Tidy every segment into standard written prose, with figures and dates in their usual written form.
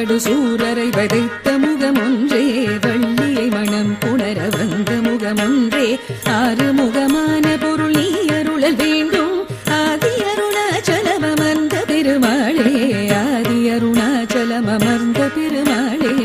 படு சூரரை வதைத்த முகமொன்றே வள்ளியை மனம் புணர வந்த முகமொன்றே ஆறு முகமான பொருள் நீ அருளல் வேண்டும் ஆதி அருணாச்சலம் அமர்ந்த பெருமாளே ஆதி அருணாச்சலம் அமர்ந்த பெருமாளே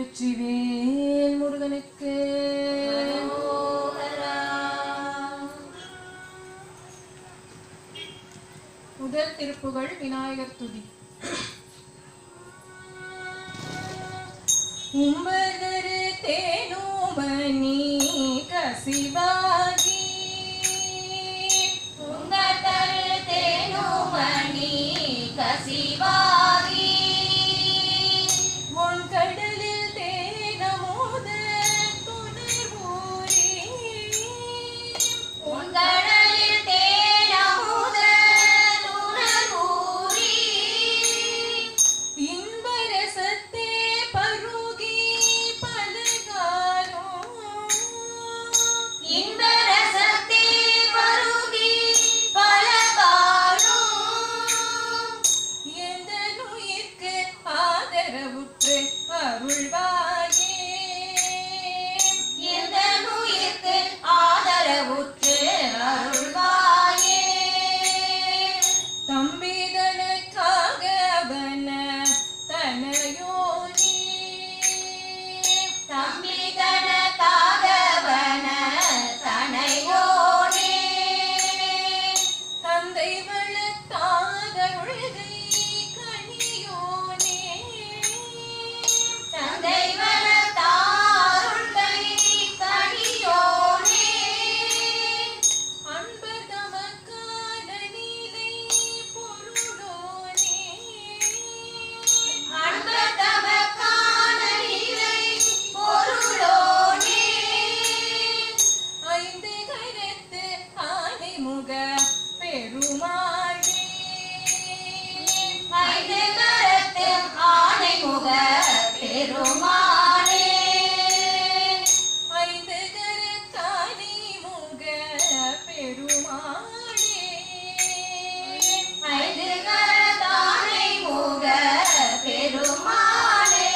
வெற்றிவேல் முருகனுக்கு முதல் திருப்புகழ் விநாயகர் துதி. உம்பதரு தேனோமணி கசிவாகி உம்பதரு தேனோமணி கசிவாகி கடலில் தேனமோத துணர்வூரி உங்கடலில் தேனமோத துணர்வூரி இன்பரசத்தே பருகி பலகாலம் இன்பரசத்தே பருகி பலகாலம் எந்த நுயிர்க்கு ஆதரவுற்று அருள்வாயே எந்த நுயிர்க்கு ஆதரவுற்று அருள்வாயே தம்பிதனுக்காக அவன தனையோனி தம்பிதனுக்காக அவன தனையோனே தந்தை வளர்த்தாதருள்கை கனியோனே தந்தை வளர்த்தாருள்கை கனியோனே அன்பர் தமக்கான நீலை பொருளோனே அன்பர் தமக்கான நிலை பொருளோனே ஐந்து கரத்து ஆனை முக பெருமாளே ஐந்து கரத்து ஆனை முக பெருமாளே ஐந்து கரத்தானை முக பெருமாளே ஐந்து கரத்தானை முக பெருமாளே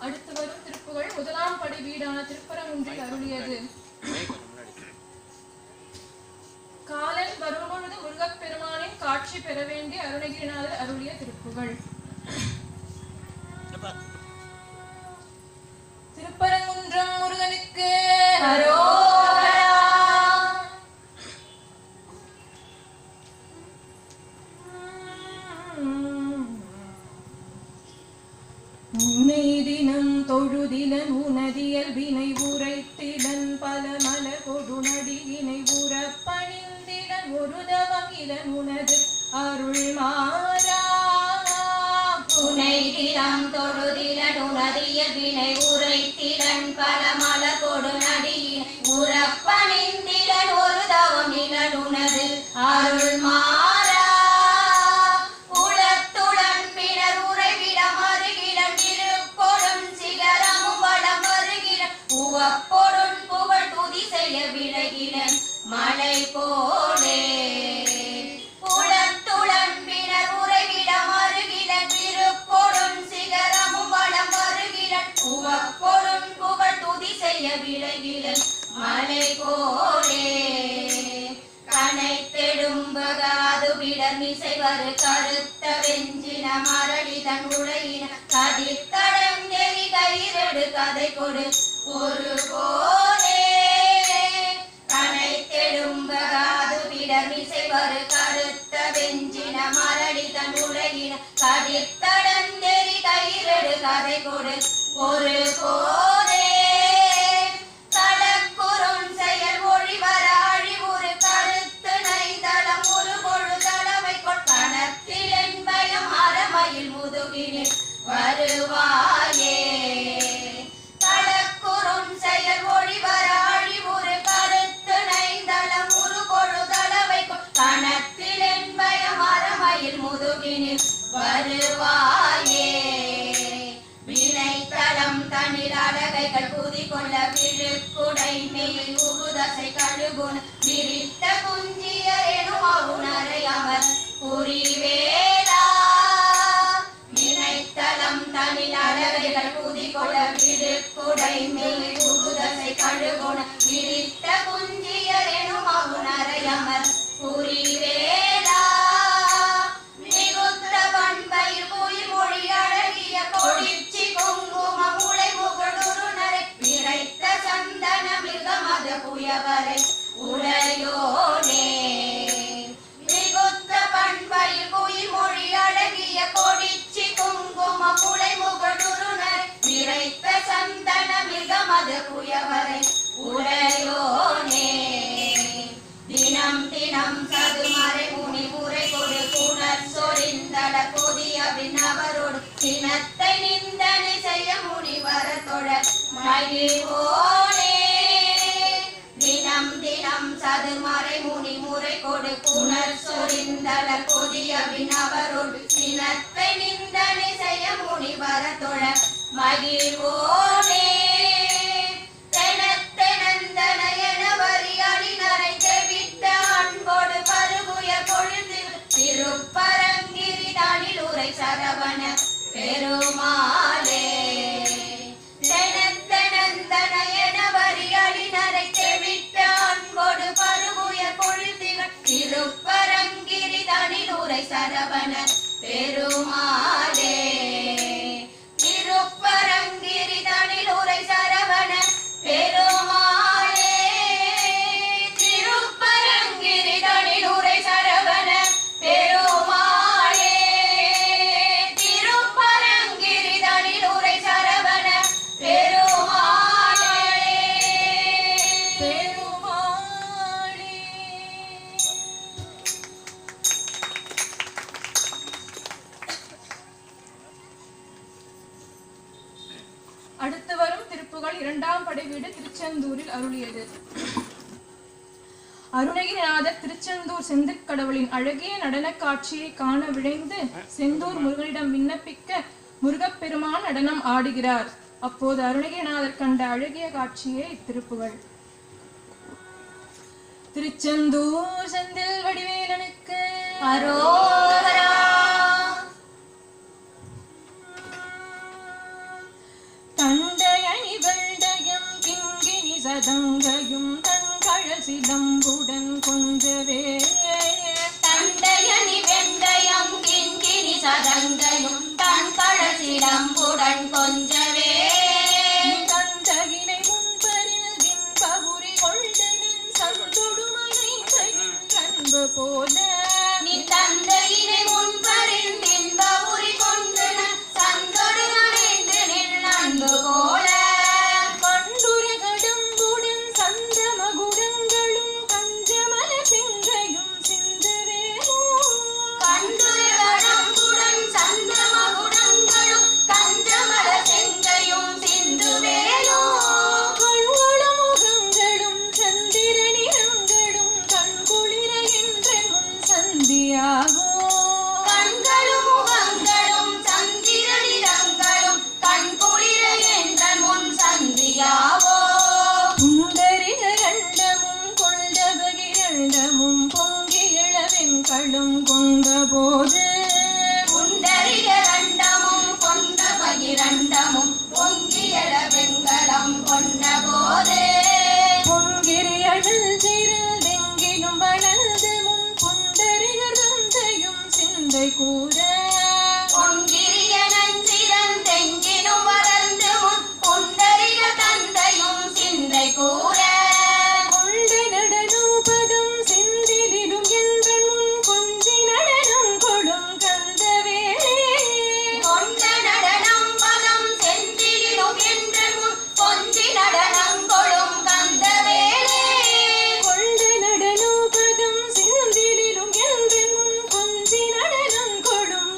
அடுத்து வரும் திருப்புகழ் முதலாம் படை வீடான திருப்பரங்குன்றில் அருளியது. காலன் வரும்பொழுது முருகப்பெருமானின் காட்சி பெற வேண்டி அருணகிரிநாதர் அருளிய திருப்புகழ். திருப்பரங்குன்றம் முருகனுக்கு அரோகரா. உன்னை தினம் தொழுதிலன் உனதியல் வினை உரைத்திலன் பல மலர் கொடுநடியினை உறப்பணிந்திலன் ஒரு தவமிலன் உனது அருள் மாறா உனை தினம் தொழுதிலன் உனதிய வினை உரைத்திலன் பல மலர் கொடு நடியின் உறப்பணிந்திலன் ஒரு தவம் இலன் உனது அருள் மாறா உளத்துடன் பிறர் உறைவிடம் அருகிடம் திருப்பொடும் சிகரமும் வடம் வருகிடம் உவப்பொடும் புகழ் துதி செய்ய விலகிடன் மழை போலே உளத்துடன் பிறர் உறைவிடம் அருகிடம் திருப்பொடும் சிகரமும் வடம் வருகிடம் உவப்பொடும் புகழ் துதி செய்ய விலகிடன் மழை போலே கனைத்தெடும்பகாது விடமிசை வரு கருத்த வெஞ்சின மரடிதன் உடையின கதித்தடம் நெறி கயிறெடு கதை கொடு ஒரு போலே கனைத்தெடும்பகாது விடமிசை வரு கருத்த வெஞ்சின மரடிதன் உடையின கதித்தடம் நெறி கயிறெடு கதை கொடு ஒரு போலே தடக்குறும் செயல் ஒழிவர அழிவுறு கரு வருவாயே வினைத்தளம் தனில் அழகைகள் புதிகொள்ள விழுக்குடை மேல் உகுதசை கழுகுண விரித்த குஞ்சியர் எனும் அவுணரை அவர் புரிவேலா வினைத்தளம் தனில் அழகைகள் புதிகொள்ள விழுக்குடை மேல் உகுதசை கழுகுண விரித்த குஞ்சியர் எனும் அவுணரை அவர் புரிவேலா மிகுத்த பண்பையில் உயிர் மொழி அழகிய கொடிச்சி குங்கும முளை முகடுருணரை விரைத்த சந்தன மிருகமத புயவரை உடையோனே மிகுத்த பண்பையில் உயிர் மொழி அழகிய கொடிச்சி குங்கும முளை முகடுருணரை விரைத்த சந்தன மிருகமத புயவரை உடையோனே தினம் தினம் சதுமறை முனி முறை கொடு புனர் சொரிந்தட கொதிய விண்ணவரோடு தினத்தை நிந்தனை செய்ய முனிவர தொழ மகிழ்வோனே தினம் தினம் சதுமறை முனி முறை கொடு புனர் சொரிந்தட கொதிய விண்ணவரோடு தினத்தை நிந்தனை செய்ய முனிவர தொழ மகிழ்வோனே திருப்பரங்கிரி தானில் உரை சரவண பெருமாளே தெனத்தெனந்தன என வரியாளி நரை தெவிட்ட அன்போடு பருகுய பொழுதிகள் திருப்பரங்கிரி தானில் உரை சரவண பெருமாளே திருப்பரங்கிரி தானில் உரை சரவண பெருமாளே திருப்பரங்கிரி தானில் உரை சரவண பெருமாளே திருப்பரங்கிரி தானில் உரை சரவண பெருமாளே பெருமாளே. அடுத்து வரும் திருப்புகள் 2ஆம் படை வீடு திருச்செந்தூரில் அருளியது. அருணகிரிநாதர் திருச்செந்தூர் செந்திற்கடவுளின் அழகிய நடன காட்சியை காண விழைந்து செந்தூர் முருகனிடம் விண்ணப்பிக்க முருகப்பெருமான் நடனம் ஆடுகிறார். அப்போது அருணகிரிநாதர் கண்ட அழகிய காட்சியே இத்திருப்புகள். திருச்செந்தூர் செந்தில் வடிவேலனுக்கு அரோகரா. தண்டையணி வெண்டயம் கிங்கினி சதங்கையும் தன்கழல் சிலம்புடன் கொஞ்சவே தண்டையணி வெண்டயம் கிங்கினி சதங்கையும் தன்கழல் சிலம்புடன் கொஞ்சவே தந்தகினை முன்பரில் பின்பபுரி கொண்டனின் சந்தொடுமலை அன்பு போல நீ தந்தையினை முன்பரில் பின்பபுரி கொண்டு சந்தொடு மறைந்து நின் அன்பு போல கண்டுர கடம்புடன் சந்தமகுடங்களும் கஞ்சமல செங்கையும் சிந்தவேலோ கண்டுர கடம்புடன் சந்தமகுடங்களும் கஞ்சமல செங்கையும் சிந்துவேலோ கண்களும் முகங்களும் சந்திர நிறங்களும் கண்குளிர என்ற முன் சந்தியாகோ கண்களும் முகங்களும் சந்திர நிறங்களும் கண்குளிர என்ற முன் சந்தியாவோ குந்தரிகரண்டமும் கொண்டபகிரண்டமும் பொங்கி இளவெண்களும் கொண்ட போது குண்டரிகரண்டமும் கொண்ட பகிரண்டமும் பொங்கியல வெங்கலம் கொண்ட போது பொங்கிரி அழல் சிறல் வெங்கிலும் வளர்ந்து முன் குண்டரிகர் தந்தையும் சிந்தை கூற பொங்கிரிய நஞ்சிரன் தெங்கினும் வளர்ந்து முன் குண்டரிக தந்தையும் சிந்தை கூற கொண்ட நடனோபதம் செந்திலிடும் என்ற முன் கொஞ்சி நடனம் கொடும் கந்தவேளே கொண்ட நடனம் பதம் செந்திலும் என்ற முன் கொஞ்சி நடனம் கொடும் கந்தவேளே கொண்ட நடனோபதம் செந்திலிடும் என்ற முன் கொஞ்சி நடனம் கொடும்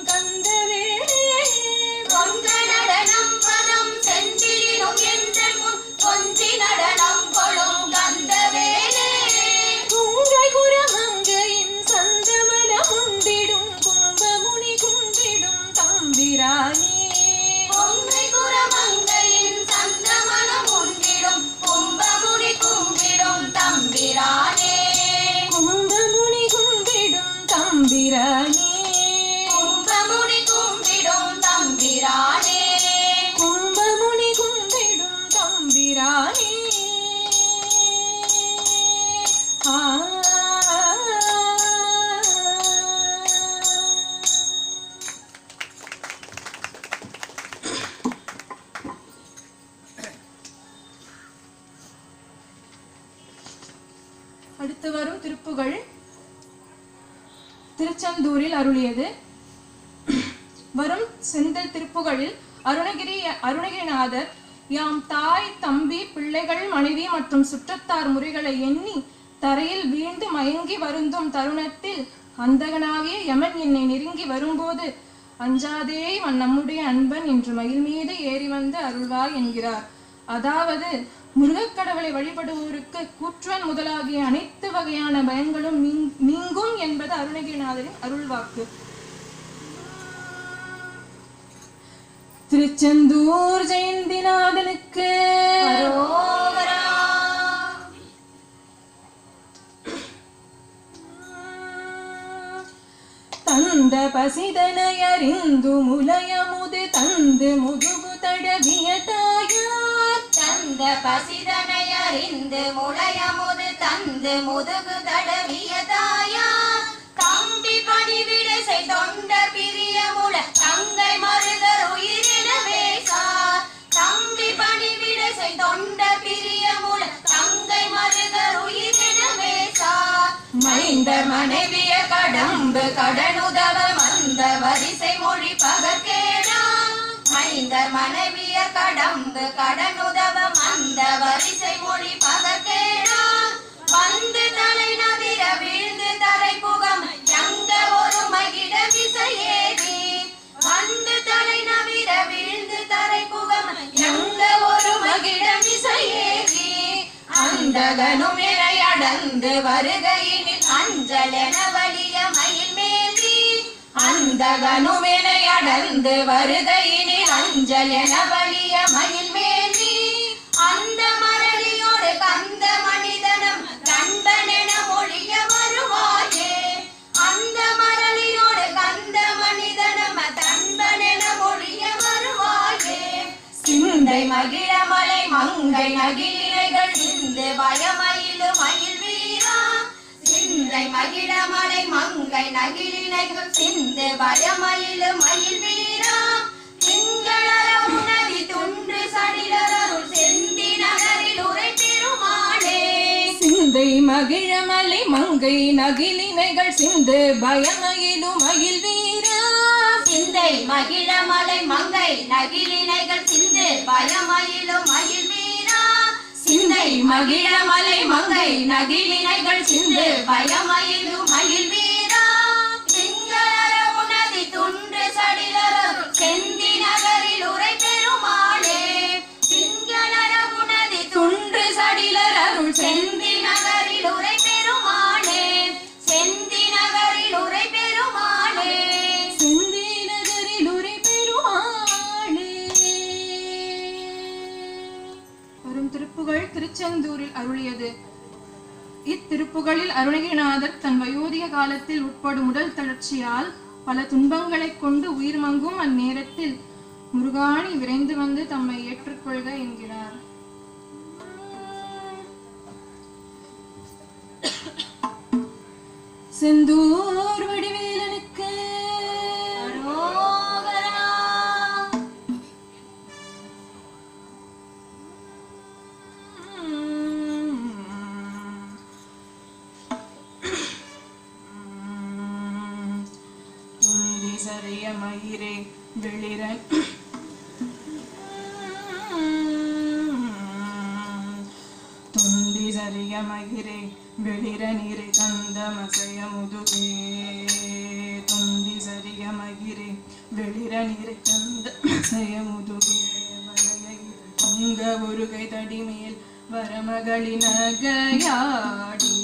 அடுத்து வரும் திருப்புகழ் திருச்செந்தூரில் அருளியது. வரும் செந்தில் திருப்புகழில் அருணகிரிநாதர் யாம் தாய் தம்பி பிள்ளைகள் மனைவி மற்றும் சுற்றத்தார் முறைகளை எண்ணி தரையில் வீழ்ந்து மயங்கி வருந்தும் தருணத்தில் அந்தகனாகிய யமன் என்னை நெருங்கி வரும்போது அஞ்சாதே இவன் நம்முடைய அன்பன் என்று மயில் மீது ஏறி வந்து அருள்வாய் என்கிறார். அதாவது முருகக்கடவுளை வழிபடுவோருக்கு கூற்றுவன் முதலாகிய அனைத்து வகையான பயங்களும் நீங்கும் என்பது அருணகிரிநாதரின் அருள்வாக்கு. திருச்செந்தூர் ஜெயந்திநாதனுக்கு தந்த பசிதனையறிந்து முலையமுது தந்து முதுகு தடவிய தாயார். தந்த பசிதனையறிந்து முலையமுது தந்து முதுகு தடவிய தாயார். தம்பி பணிவிடை செய் தொண்டர் பிரிய முல தங்கை மருதர் உயிரினவே சார். தம்பி பணிவிடை செய் தொண்டர் பிரிய முல தங்கை மருதர் உயிரினவே சார். மைந்த மனைவிய கடம்பு கடனுதவ மந்த வரிசை மொழி பகற்கேடா. மைந்த மனைவிய கடம்பு கடனுதவ மந்த வரிசை மொழி பகற்கேடா. வந்து தலை நவிர வீழ்ந்து தரை புகம் எங்க ஒரு மகிட விசையேறி. வந்து தலை நவிர வீழ்ந்து தரை புகம் எங்க ஒரு மகிட விசையேறி. அந்தகனும் இறை அடர்ந்து வருகையினில் அஞ்சல் என வலிய மயில் மேலி. அந்தகனும் இறை அடர்ந்து வருகையினில் அஞ்சல் என வலிய மயில் மேலி. அந்த மரளியோடு கந்த மனிதனும் கண்பனென மொழிய வருவாயே. அந்த மரளியோடு கந்த மனிதனும் கண்பனென மொழிய வருவாயே. சிந்தை மகிழ மலை மங்கை நகிழினைகள் சிந்து பயமயிலு மயில் வீரா. சிந்தை மகிழ மலை மங்கை நகிழினைகள் சிந்து பயமயிலு மயில் வீரா. திங்களர உணவி துன்று சடிலருள் செந்தி நகரில் உரை பெருமாளே. சிந்தை மகிழ மலை மங்கை நகிழினைகள் சிந்து பயமயிலு மயில் வீரா. சிந்தை மகிழ மலை மங்கை நகிழினைகள் சிந்து பயமயிலு மயில் வீரா. சிந்தை மகிழ மலை மங்கை நகிழினைகள் சிந்து பயமயிலு மயில் வீரா. திங்களர உணதி துன்று சடிலருள் செந்தி நகரில் உரை பெருமாளே. திங்களர உணதி துன்று சடிலருள் செந்தி நகரில் உரை பெருமாளே. செந்தி நகரில் உரை பெருமாளே. செந்தி நகரில் உரை பெருமாளே. வரும் திருப்புகழ் திருச்செந்தூரில் அருளியது. இத்திருப்புகளில் அருணகிரிநாதர் தன் வயோதிக காலத்தில் உட்படும் உடல் தளர்ச்சியால் பல துன்பங்களைக் கொண்டு உயிர் மங்கும் அந்நேரத்தில் முருகாணி விரைந்து வந்து தம்மை ஏற்றுக்கொள்க என்கிறார். செந்தூர் வடிவேலனுக்கு சரிய மயிரே வெளிரன் துண்டி சரிய மயிரே வெளிர நீரை தந்த மசைய முதுகே. துண்டி சரிய மயிரே வெளிர நீரை தந்த மசைய முதுகே. பொங்க ஒரு கை தடி மேல் வரமகளின் நகையாடி.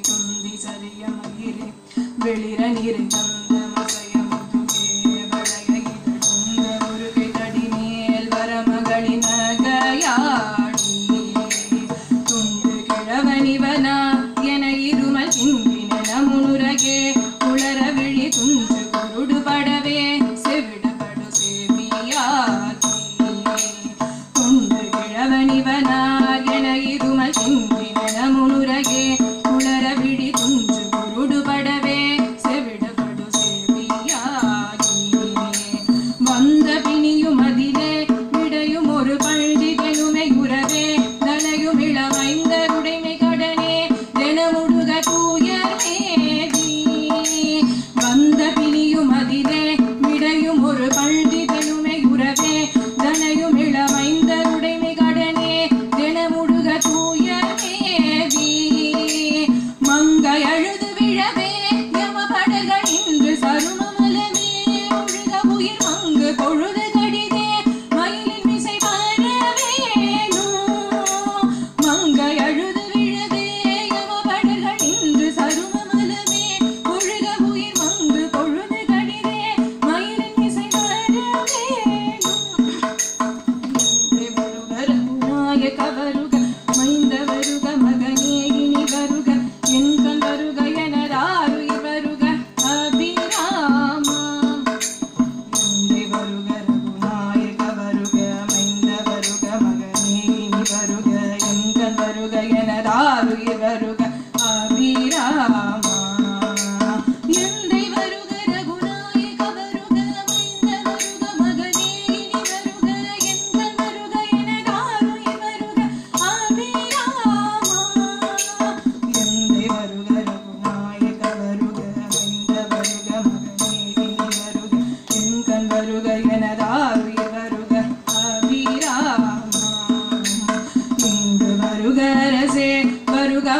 துண்டி சரிய மயிரே வெளிர நீரை தந்த மசைய முதுகே. வளையில் பொங்க ஒரு கை தடி மேல் வரமகளின் நகையாடி. துண்டு கிழவனிவனா என இருமல் சிங்கின முனுரகே. உளர விழி துன்று குருடு படவே செவிடப்படு சேவியாகி. துண்டு கிழவனிவனா என இருமல் சிங்கின முனுரகே. உளர விழி துன்று குருடு படவே செவிடப்படு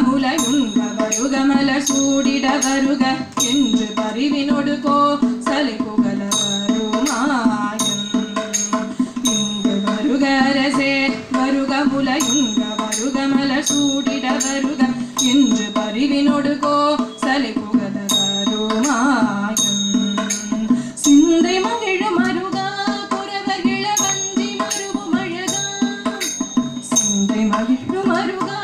முலையுங்க வருக மலர் சூடிட வருக என்று பரிவினொடு கோசலை புகழ வருமாயம் இங்கு வருக அரசே வருக முலையுங்க வருக மலர் சூடிட வருக என்று பரிவினொடு கோசலை புகழ வருமாயம் சிந்தை மகிழும் அருகா புறவர் இளவஞ்சி மருவும் அழகா சிந்தை மகிழும் அருகா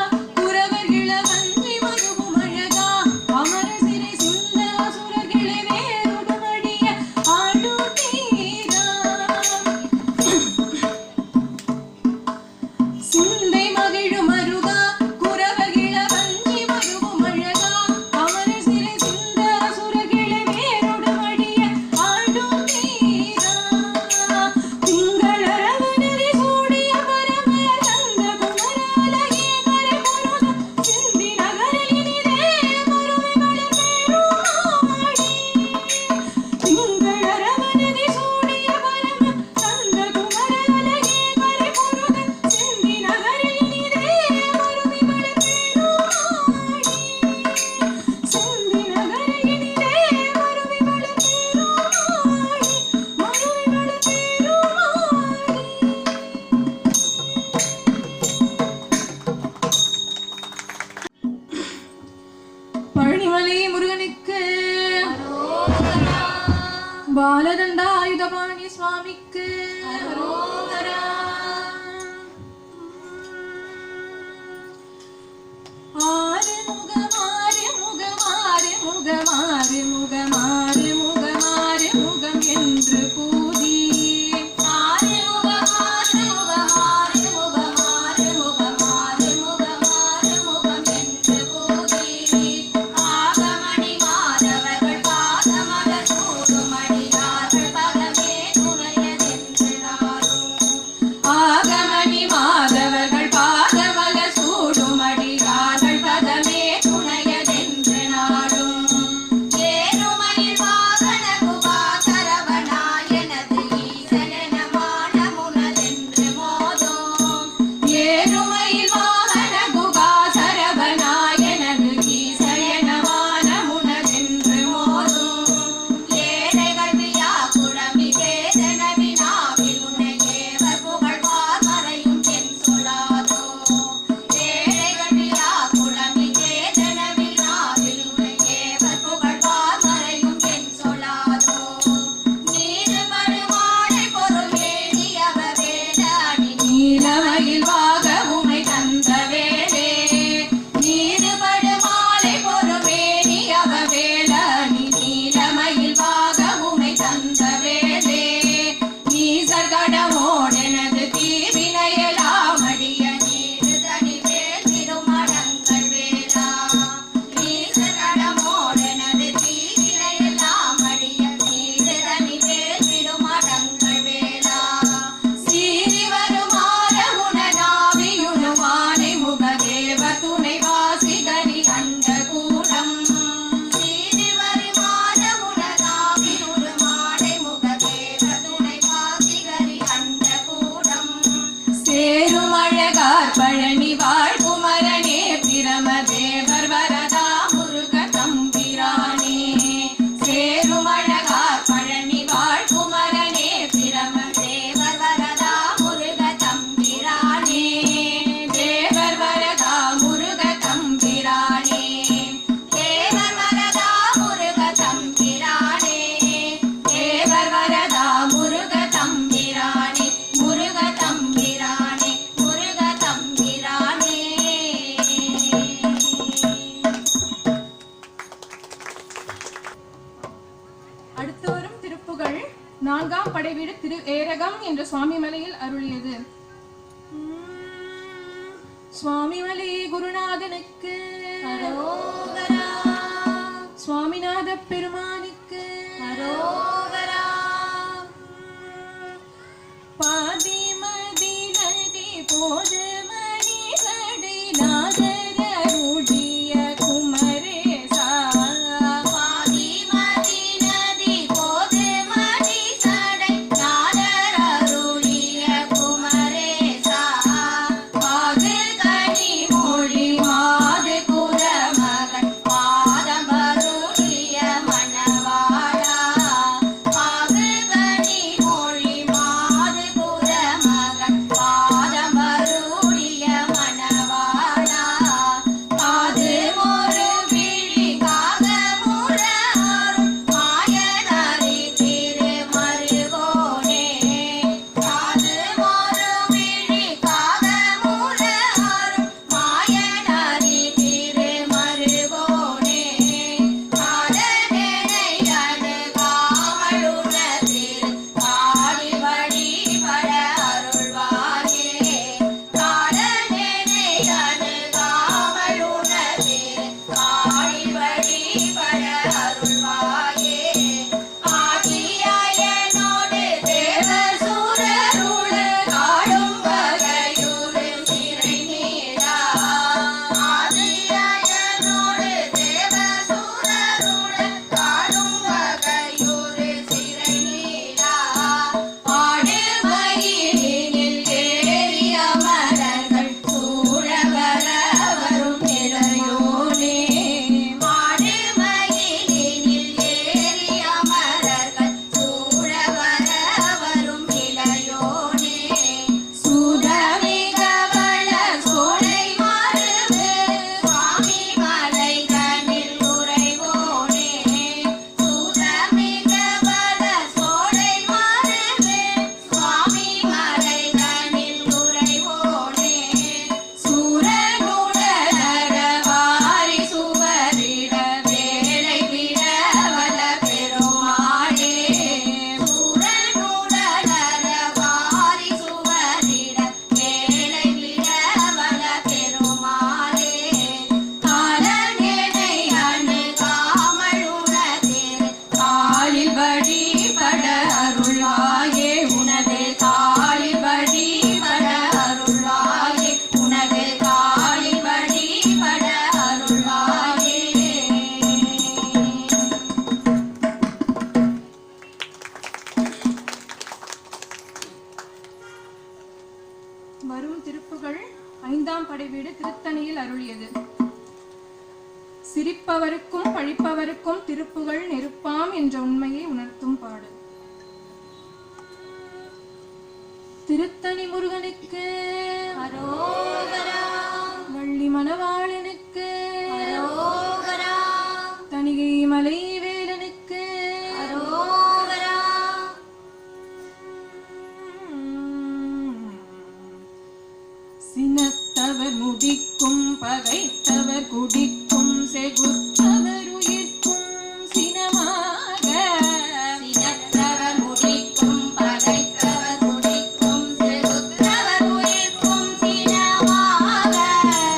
பழனிமலை முருகனுக்கு பாலதண்டாயுதபாணி சுவாமிக்கு ஆறு முகமாறு முகமாறு முகமாறு முகமாறு முகமாறு முகம் என்று கூதி பழனி வாழ் குமரனே பிரமதேவர் வரதா முருக தம்பிரானே சேருமழகார் பழனி வாழ் குமரனே பிரமதேவர் வரதா முருக தம்பிரானே தேவர் வரதா முருக தம்பிரானே தேவர் வரதா முருக தம்பிரானே தேவர் வரதா முருக தம்பிரானே முருக தம்பிரானே அடுத்து வரும் திருப்புகழ் நான்காம் படைவீடு திரு ஏரகம் என்ற சுவாமிமலையில் அருளியது. சுவாமிமலை குருநாதனுக்கு சுவாமிநாத பெருமானுக்கு பாதிமதி நதி போது மணி சடை நாதர ரூடிய குமரேசா பாதிமதி நதி போது மணி சடை நாதர ரூடிய குமரேசா பாகு கனி மொழி மாது சிரிப்பவருக்கும் பழிப்பவருக்கும் திருப்புகழ் நெருப்பாம் என்ற உண்மையை உணர்த்தும் பாடல். திருத்தணி முருகனுக்கு அரோகரா, வள்ளி மணவாளனுக்கு அரோகரா, தணிகை மலை வேலனுக்கு அரோகரா. சினத்தவர் முடிக்கும் பகைத்தவர் குடிக்கும் செகுத்தவர் உயிர்க்கும் சினமாக சினத்தவர் முடிக்கும் பகைத்தவர் குடிக்கும் செகுத்தவர் உயிர்க்கும் சினமாக.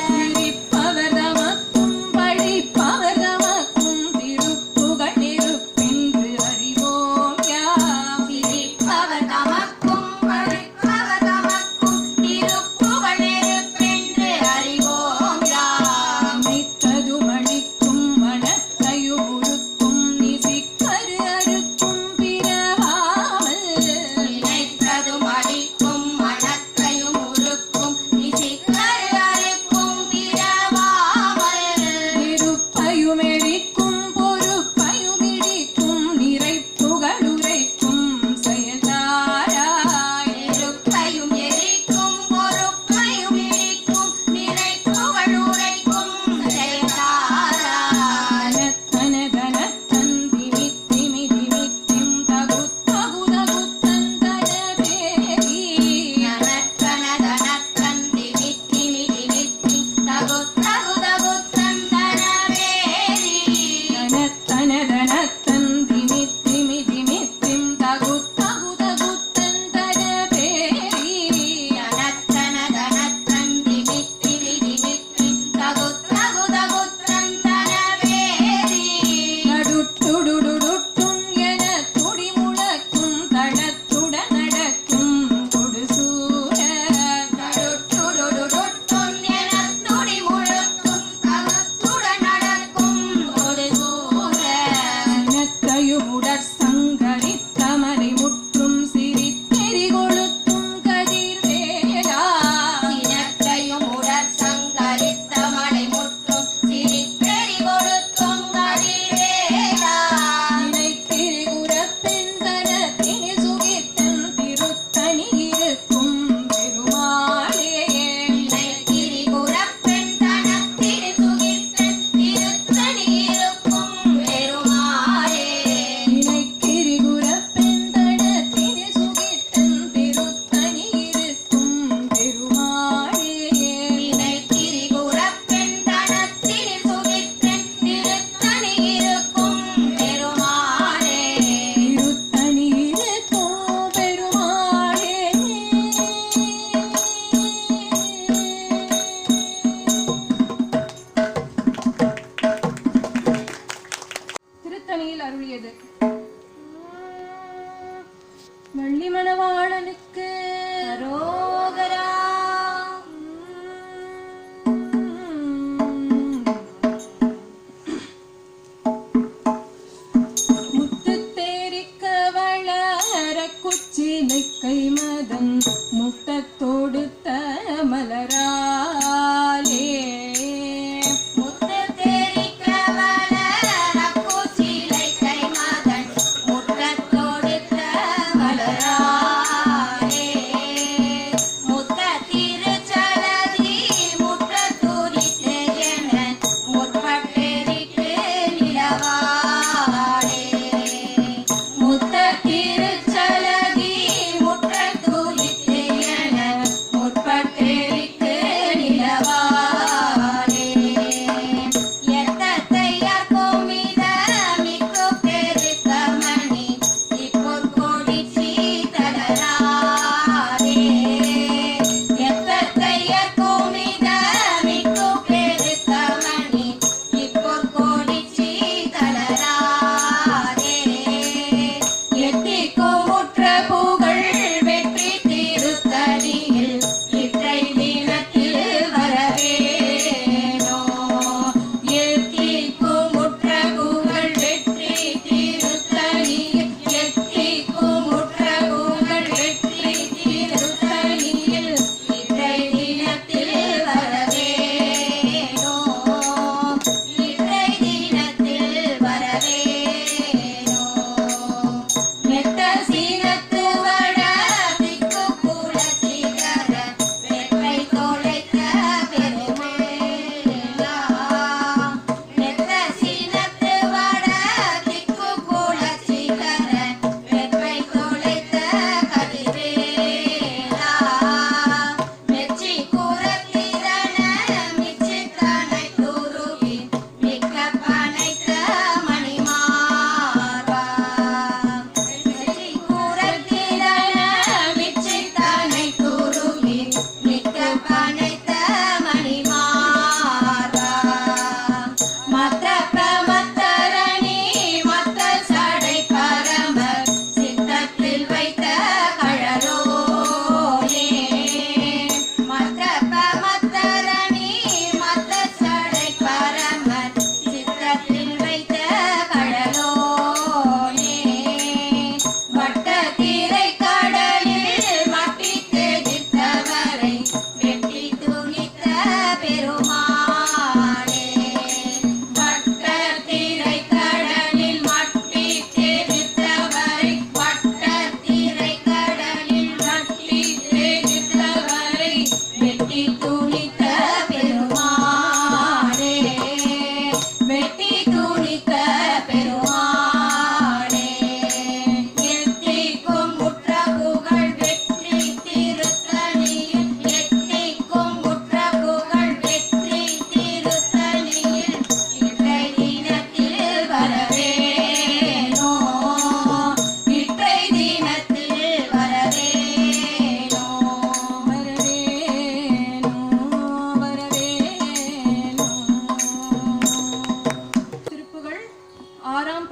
சிரிப்பவர் தமக்கும் பழிப்பவர் தமக்கும் திருப்புகழ் நெருப்பென்று அறிவோம் யாம். சிரிப்பவர் தமக்கும் பழிப்பவர் தமக்கும் திருப்புகழ் நெருப்பென்று அறிவோம் யாம். நினைத்ததும் அழிக்கும் மனத்தையும் உருக்கும் நிசிக்கரு அறுக்கும் பிறவாமல். நினைத்ததும் அடிக்கும் மனத்தையும் உருக்கும் நிசிக்கரு அறுக்கும் பிறவாமல். நெருப்பையும் எரிக்கும் பொறுப்பையும் இடிக்கும் நிறைப்புகழ் உரைக்கும் செயல்தாராய். நெருப்பையும் எரிக்கும் பொறுப்பையும் இடிக்கும் நிறைப்புகழ் உரைக்கும் செயல்தாராய். தனதனத்தன் திமித்திமி திமித்திம் தகுத்தகுதகுத்தன் தனவேரி. தனத்தனதனத்தன் திமித்திமி திமித்திம் தகுத்தகுதகுத்தன் தனவேரி. தனத்தனதனத்தன் திமித்திமி திமித்திம் தகுத்தகுதகுத்தன் தனவேரி. தனத்தனதனத்தன் திமித்திமி திமித்திம் தகுத்தகுதகுத்தன் தனவேரி. நடுட்டுடுடுடுட்டும் என துடி முழக்கும் தளத்துடன் நடக்கும் கொடுசூரன். நடுட்டுடுடுடுட்டும் எனத் துடி முழக்கும் தகத்துடன் நடக்கும் கொடுசூரன். சினத்தையும் உடற் சங்கரித்தமரை முற்றும் சிரித்தெறி கொளுத்தும் கதிர்வேலா. சினத்தையும் உடற் சங்கரித்த மலை முற்றும் சிரித்தெறி கொடுத்தும் கதிர்வேலா. நினைக்கிரி குரப்பெண் தனத்தினி சுகித்தன் திருத்தணி இருக்கும் பெருமாளே. நினைக்கிரி குரப்பெண் தனத்திரு சுகித்தன் திருத்தணி இருக்கும் பெருமாளே. நினைக்கிரி குரப்பெண் தனத்தினி சுகித்தன் திருத்தணி இருக்கும் பெருமாளே. நினைக்கிரி குரப்பெண் தனத்திரு சுகித்தன் திருத்தணி இருக்கும் பெருமாளே. திருத்தணி இருக்கும் பெருமாளே. திருத்தணியில் அருளியது. வள்ளி மணவாளனுக்கு அரோகரா, முத்து தேரிக்க வளர குச்சிலை கை மதன் முட்டத்தொடுத்த மலராலே. முத்து தேரிக்க வளர குச்சிலை கை மதன் முட்டத்தொடுத்த மலராலே.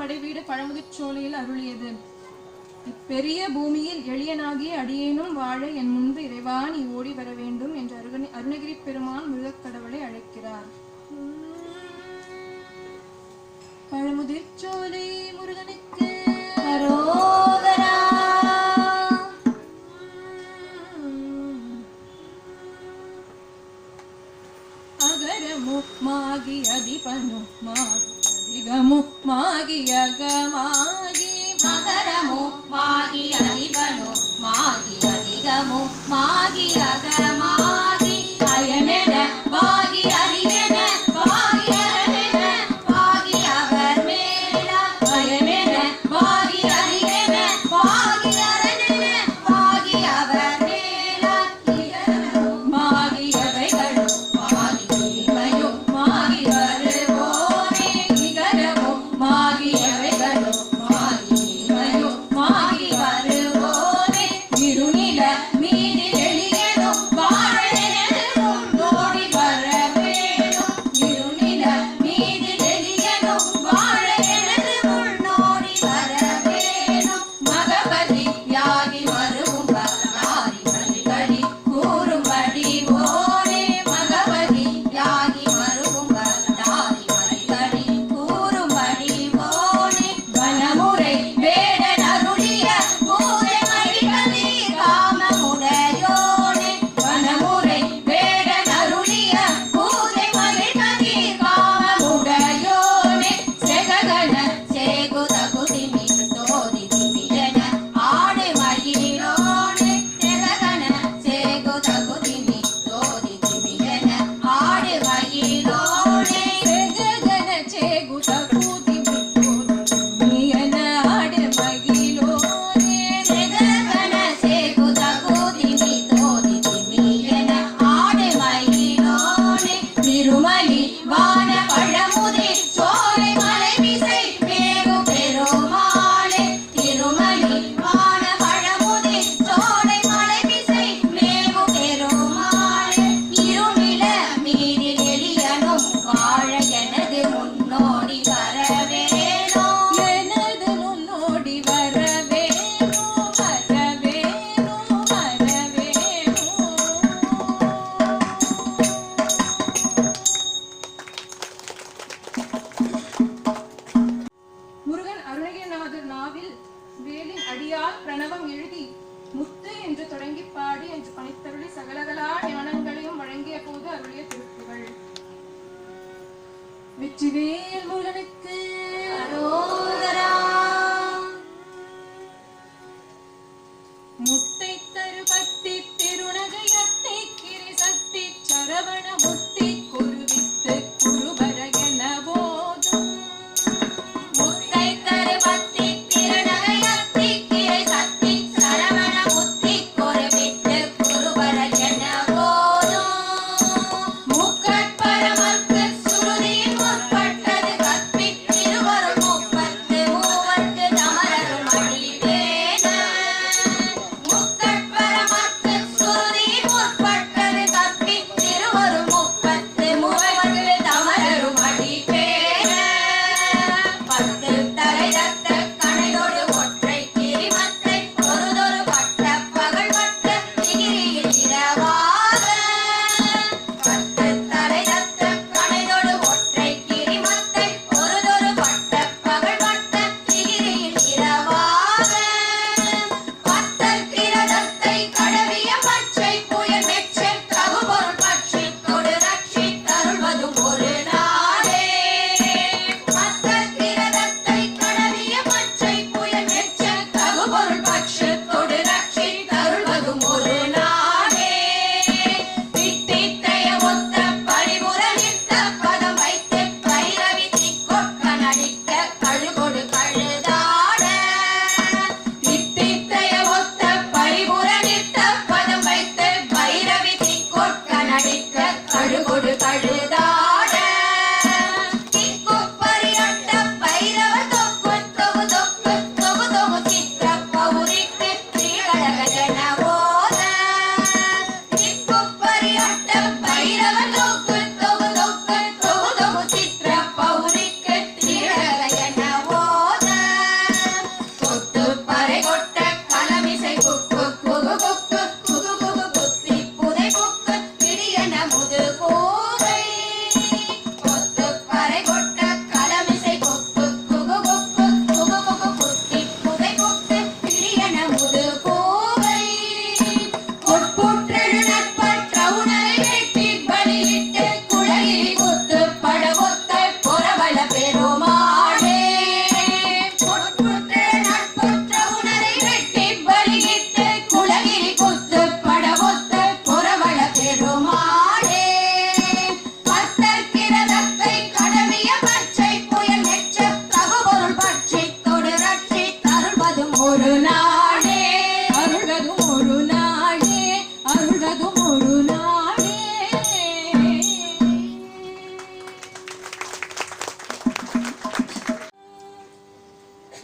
படைவீடு பழமுதிர்ச்சோலையில் அருளியது. இப்பெரிய பூமியில் எளியனாகிய அடியேனும் வாழ என் முன்பு இறைவா நீ ஓடி வர வேண்டும் என்று அருணகிரி பெருமான் முருகக்கடவுளை அழைக்கிறார். பழமுதிர்ச்சோலை முருகனுக்கு அரோகரா. அகரமு மாகி அதிபனு மாகி அதிகமு மாகி அகமாகி மகரமு மாகி அதிபனு மாகி அதிகமு மாகி அகமாகி அயனென மாகி அறியென மாகி அரணென மாகி அவர் மேல அயனென மாகி அறியென மாகி அரணென மாகி அவர் மேல இகரமும் மாகி அவைகளும் மாகி தீமையும் மாகி வருவோனே இகரமும் மாகி அவைகளும் மாகி தீமையும் மாகி வருவோனே இருநில மீதி எளியனும் வாழெனதும் நோடி வர வேணும் இருநில மீதி எளியனும் வாழெனதும் நோடி வர வேணும் மகபதி யாகி வருவும் பகனாரி மணிகளி கூறும்படி ஓரே மகபதி யாகி வருவும் பகனாரி மணிகளி கூறும்படி ஓரே வனமுறை வேடன் அருளிய பூதை மணிகளி காமமுடையோனே வனமுறை வேடன் அருளிய பூதை மணிகளி காமமுடையோனே செககன சேகுதகுதிமி தோதி திமியன ஆடு மயிலோனே செககன சேகுதகுதிமி தோதி திமியன ஆடு மயிலோனே செககன சேகுத கூதி மியன ஆடு மகிழோனே செககன சேகுதகுதிமி தோதி திமியன ஆடு மயிலோனே திருமலி வான பழமுதிர் சோலை மலை மிசை மேகு பெருமாளே திருமலி வான பழமுதிர் சோலை மலை மிசை மேகு பெருமாளே இருநில மீதில் எளியனும் வாழ எனது முன்னோடி வரவேனோ எனது முன்னோடி வரவேணும் வரவேணும் வரவேணும். முருகன் அருணகிரிநாதர் நாவில் வேலின் அடியால் பிரணவம் எழுதி முத்து என்று தொடங்கி பாடி என்று பணித்தருளி சகலகலா ஞானங்களையும் வழங்கிய போது அருளிய திருப்புகள். வெற்றிவேல் முருகனுக்கு அரோகரா. முத்தை தரு பக்தி திருநகையத்தை கிரி சக்தி சரவண முத்தி குருவித்து குருபர என போதும் முத்தை தரு பக்தி திருநகையத்தி கிரை சக்தி சரவண முத்தி கொருவித்து குருவர என போதும் முக்கட்பரமர்க்கு சுருதியின் முற்பட்டது கற்பித் திருவருள் முப்பத்து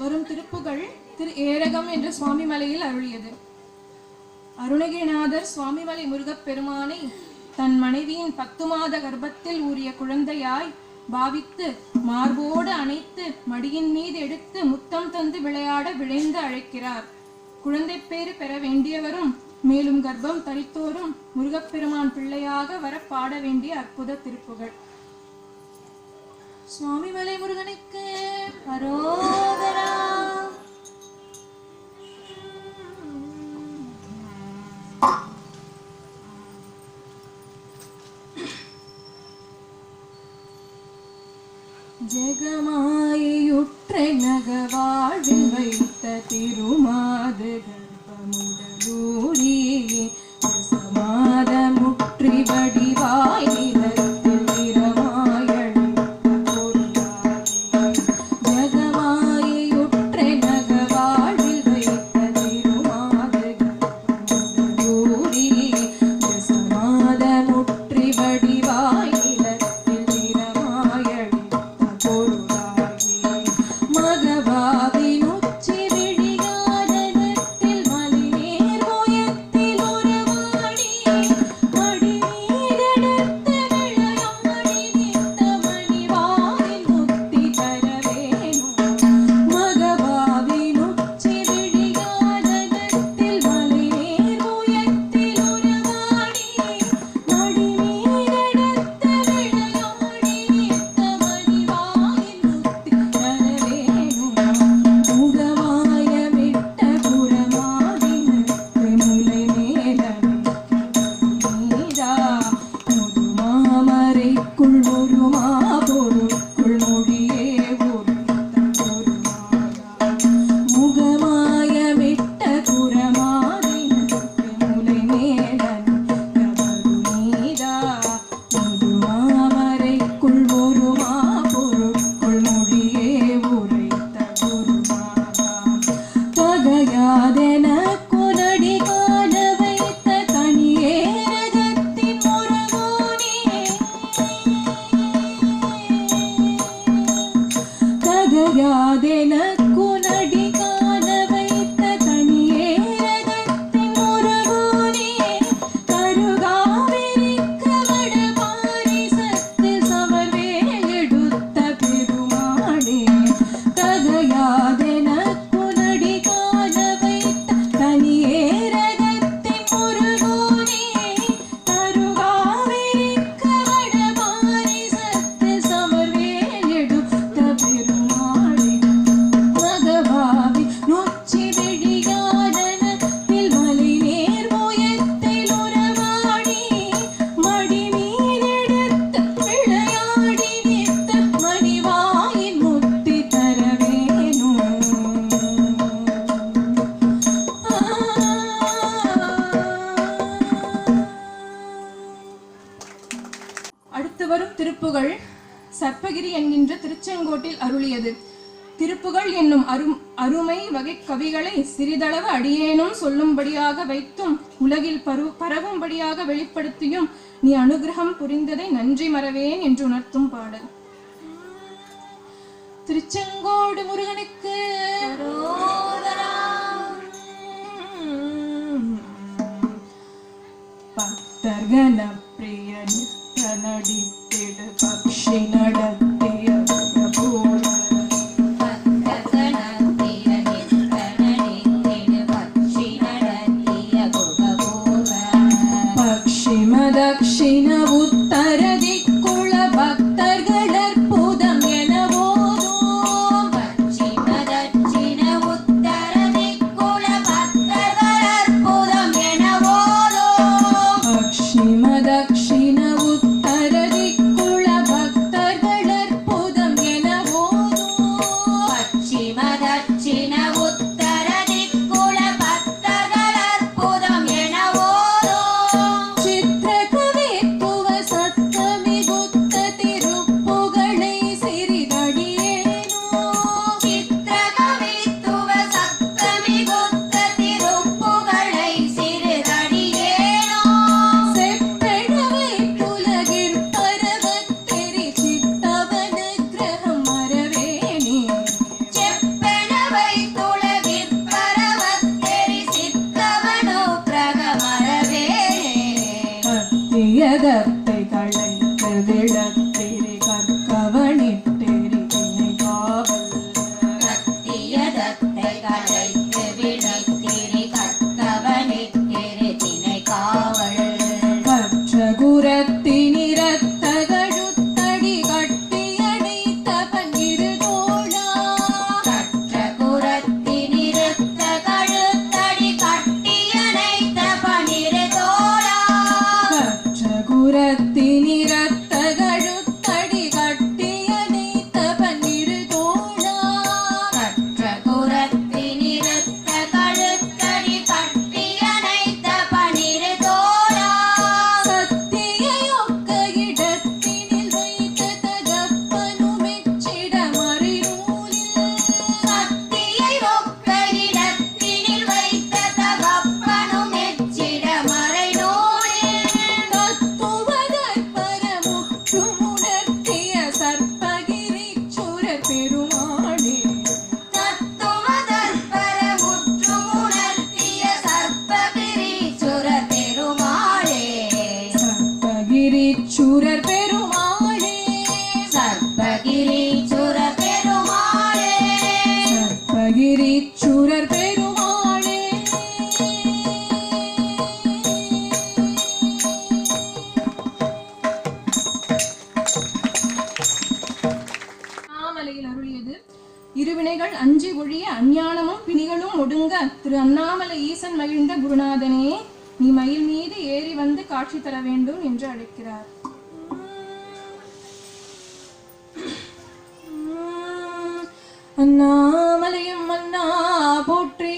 வரும் திருப்புகழ் திரு ஏரகம் என்ற சுவாமி மலையில் அருளியது. அருணகிரிநாதர் சுவாமிமலை முருகப்பெருமானை தன் மனைவியின் 10 மாத கர்ப்பத்தில் ஊறிய குழந்தையாய் பாவித்து மார்போடு அணைத்து மடியின் மீது எடுத்து முத்தம் தந்து விளையாட விழைந்து அழைக்கிறார். குழந்தை பேறு பெற வேண்டியவரும் மேலும் கர்ப்பம் தரித்தோரும் முருகப்பெருமான் பிள்ளையாக வர பாட வேண்டிய அற்புத திருப்புகழ். சுவாமிமலை முருகனுக்கு அரோகரா. ஜெகமாயுற்றை நகவாழ்வில் வைத்த திருமாது கர்ப்பமுடலூரி சமாதமுற்றி வடிவாய் நிலத்தில் திறமாயழித்த பொருளாகி ஜெகமாயுற்றை நகவாழ்வில் வைத்த திருமாது கர்ப்பமுடலூரி சமாதமுற்றி வடிவாய் நிலத்தில் திறமாயழித்த பொருளாகி மகவாவின் உச்சி விழியாதனத்தில் மலிநீர் உயத்தில் உறவாடி மடிநீரெடுத்து விளையாடி நித்த மணிவாரில் முத்தி தர வேணும். மகவாவின் உச்சி விழியாதனத்தில் மலிநீர் உயத்தில் உறவாடி மடிநீரெடுத்து விளையாடி நித்த மணிவாரில் முத்தி தர வேணும். முகமாய விட்ட புறமாதினத்து முலை மேலீரா முதுமாமரைக்குள் ஒரு மாபொருட்குள் மொழியே முகமாய விட்ட புறமாதினத்து முலை மேலீரா முதுமாமரைக்குள் ஒரு மாபொருட்குள் மொழியே உரைத்த குருநாதா தகையாதென கொனடி காண வைத்த தனியேரகத்தின் முருகோனே தகையாதென கொனடி காண வைத்த தனியேரகத்தின் முருகோனே கருகாவிரிக்க வடபாரிசத்தில் சமர்வேல் எடுத்த பெருமாளே தகையாதென கொனடி காண வைத்த தனியேரகத்தின் முருகோனே கருகாவிரிக்க வடபாரிசத்தில் சமர்வேல் எடுத்த பெருமாளே மகவாவி நொச்சி விழியாதனத்தில் மலிநீர் முயத்தில் உறவாடி மடிநீரெடுத்து விளையாடி நித்த மணிவாயின் முத்தி தர வேணும். அடுத்து வரும் திருப்புகழ் சர்ப்பகிரி என்கின்ற திருச்செங்கோட்டில் அருளியது. திருப்புகழ் என்னும் அருமை வகை கவிகளை சிறிதளவு அடியேனும் சொல்லும்படியாக வைத்தும் உலகில் பரவும்படியாக வெளிப்படுத்தியும் நீ அனுகிரகம் புரிந்ததை நன்றி மறவேன் என்று உணர்த்தும் பாடல். திருச்செங்கோடு முருகனுக்கு அரோகரா. பக்தர்கன பிரிய நித்த நடித்திடு பக்ஷி நடத்திய போல பக்தகணத்திய நித்த நடித்திடு பக்ஷி நடத்திய குகபூர்வ பக்ஷிம தக்ஷிண உத்தர திக்குள பக்தர்கள் அற்புதம் என போதும் பச்சிம தட்சிண உத்தர திக்குல பக்தர்கள் அற்புதம் என போதும் பக்ஷிம தக்ஷிண உத்தர திக்குள அண்ணாமலையில் அருளியது. இருவினைகள் அஞ்சி ஒழிய அஞ்ஞானமும் பிணிகளும் ஒடுங்க திரு அண்ணாமலை ஈசன் மகிழ்ந்த குருநாதனே, நீ மயில் மீது ஏறி வந்து காட்சி தர வேண்டும் என்று அழைக்கிறார். அண்ணாமலையும் மன்னா போற்றி,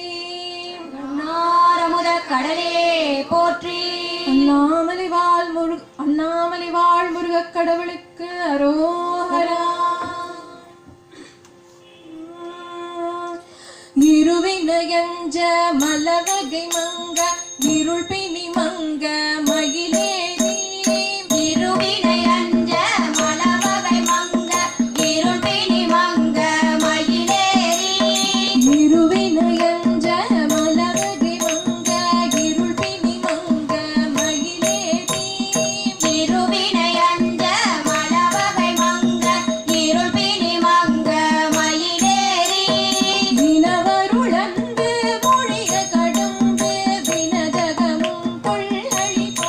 அன்னாரமுத கடலே போற்றி, அண்ணாமலை வாழ் முருகக் கடவுளுக்கு அரோஹரா. இருவினையஞ்ச மலவகை மங்க இருள் பிணி மங்க மயிலேறி, இருவினையஞ்ச மலவகை மங்க இருள் பிணி மங்க மயிலேறி, இருவினையஞ்ச மலவகை மங்க இருள் பிணி மங்க மயிலேறி, இருவினையஞ்ச மலவகை மங்க இருள் பிணி மங்க மயிலேறி, வினவருளன்பு மொழிய கடம்பு வினஜகமும் கொள்ளழிப்ப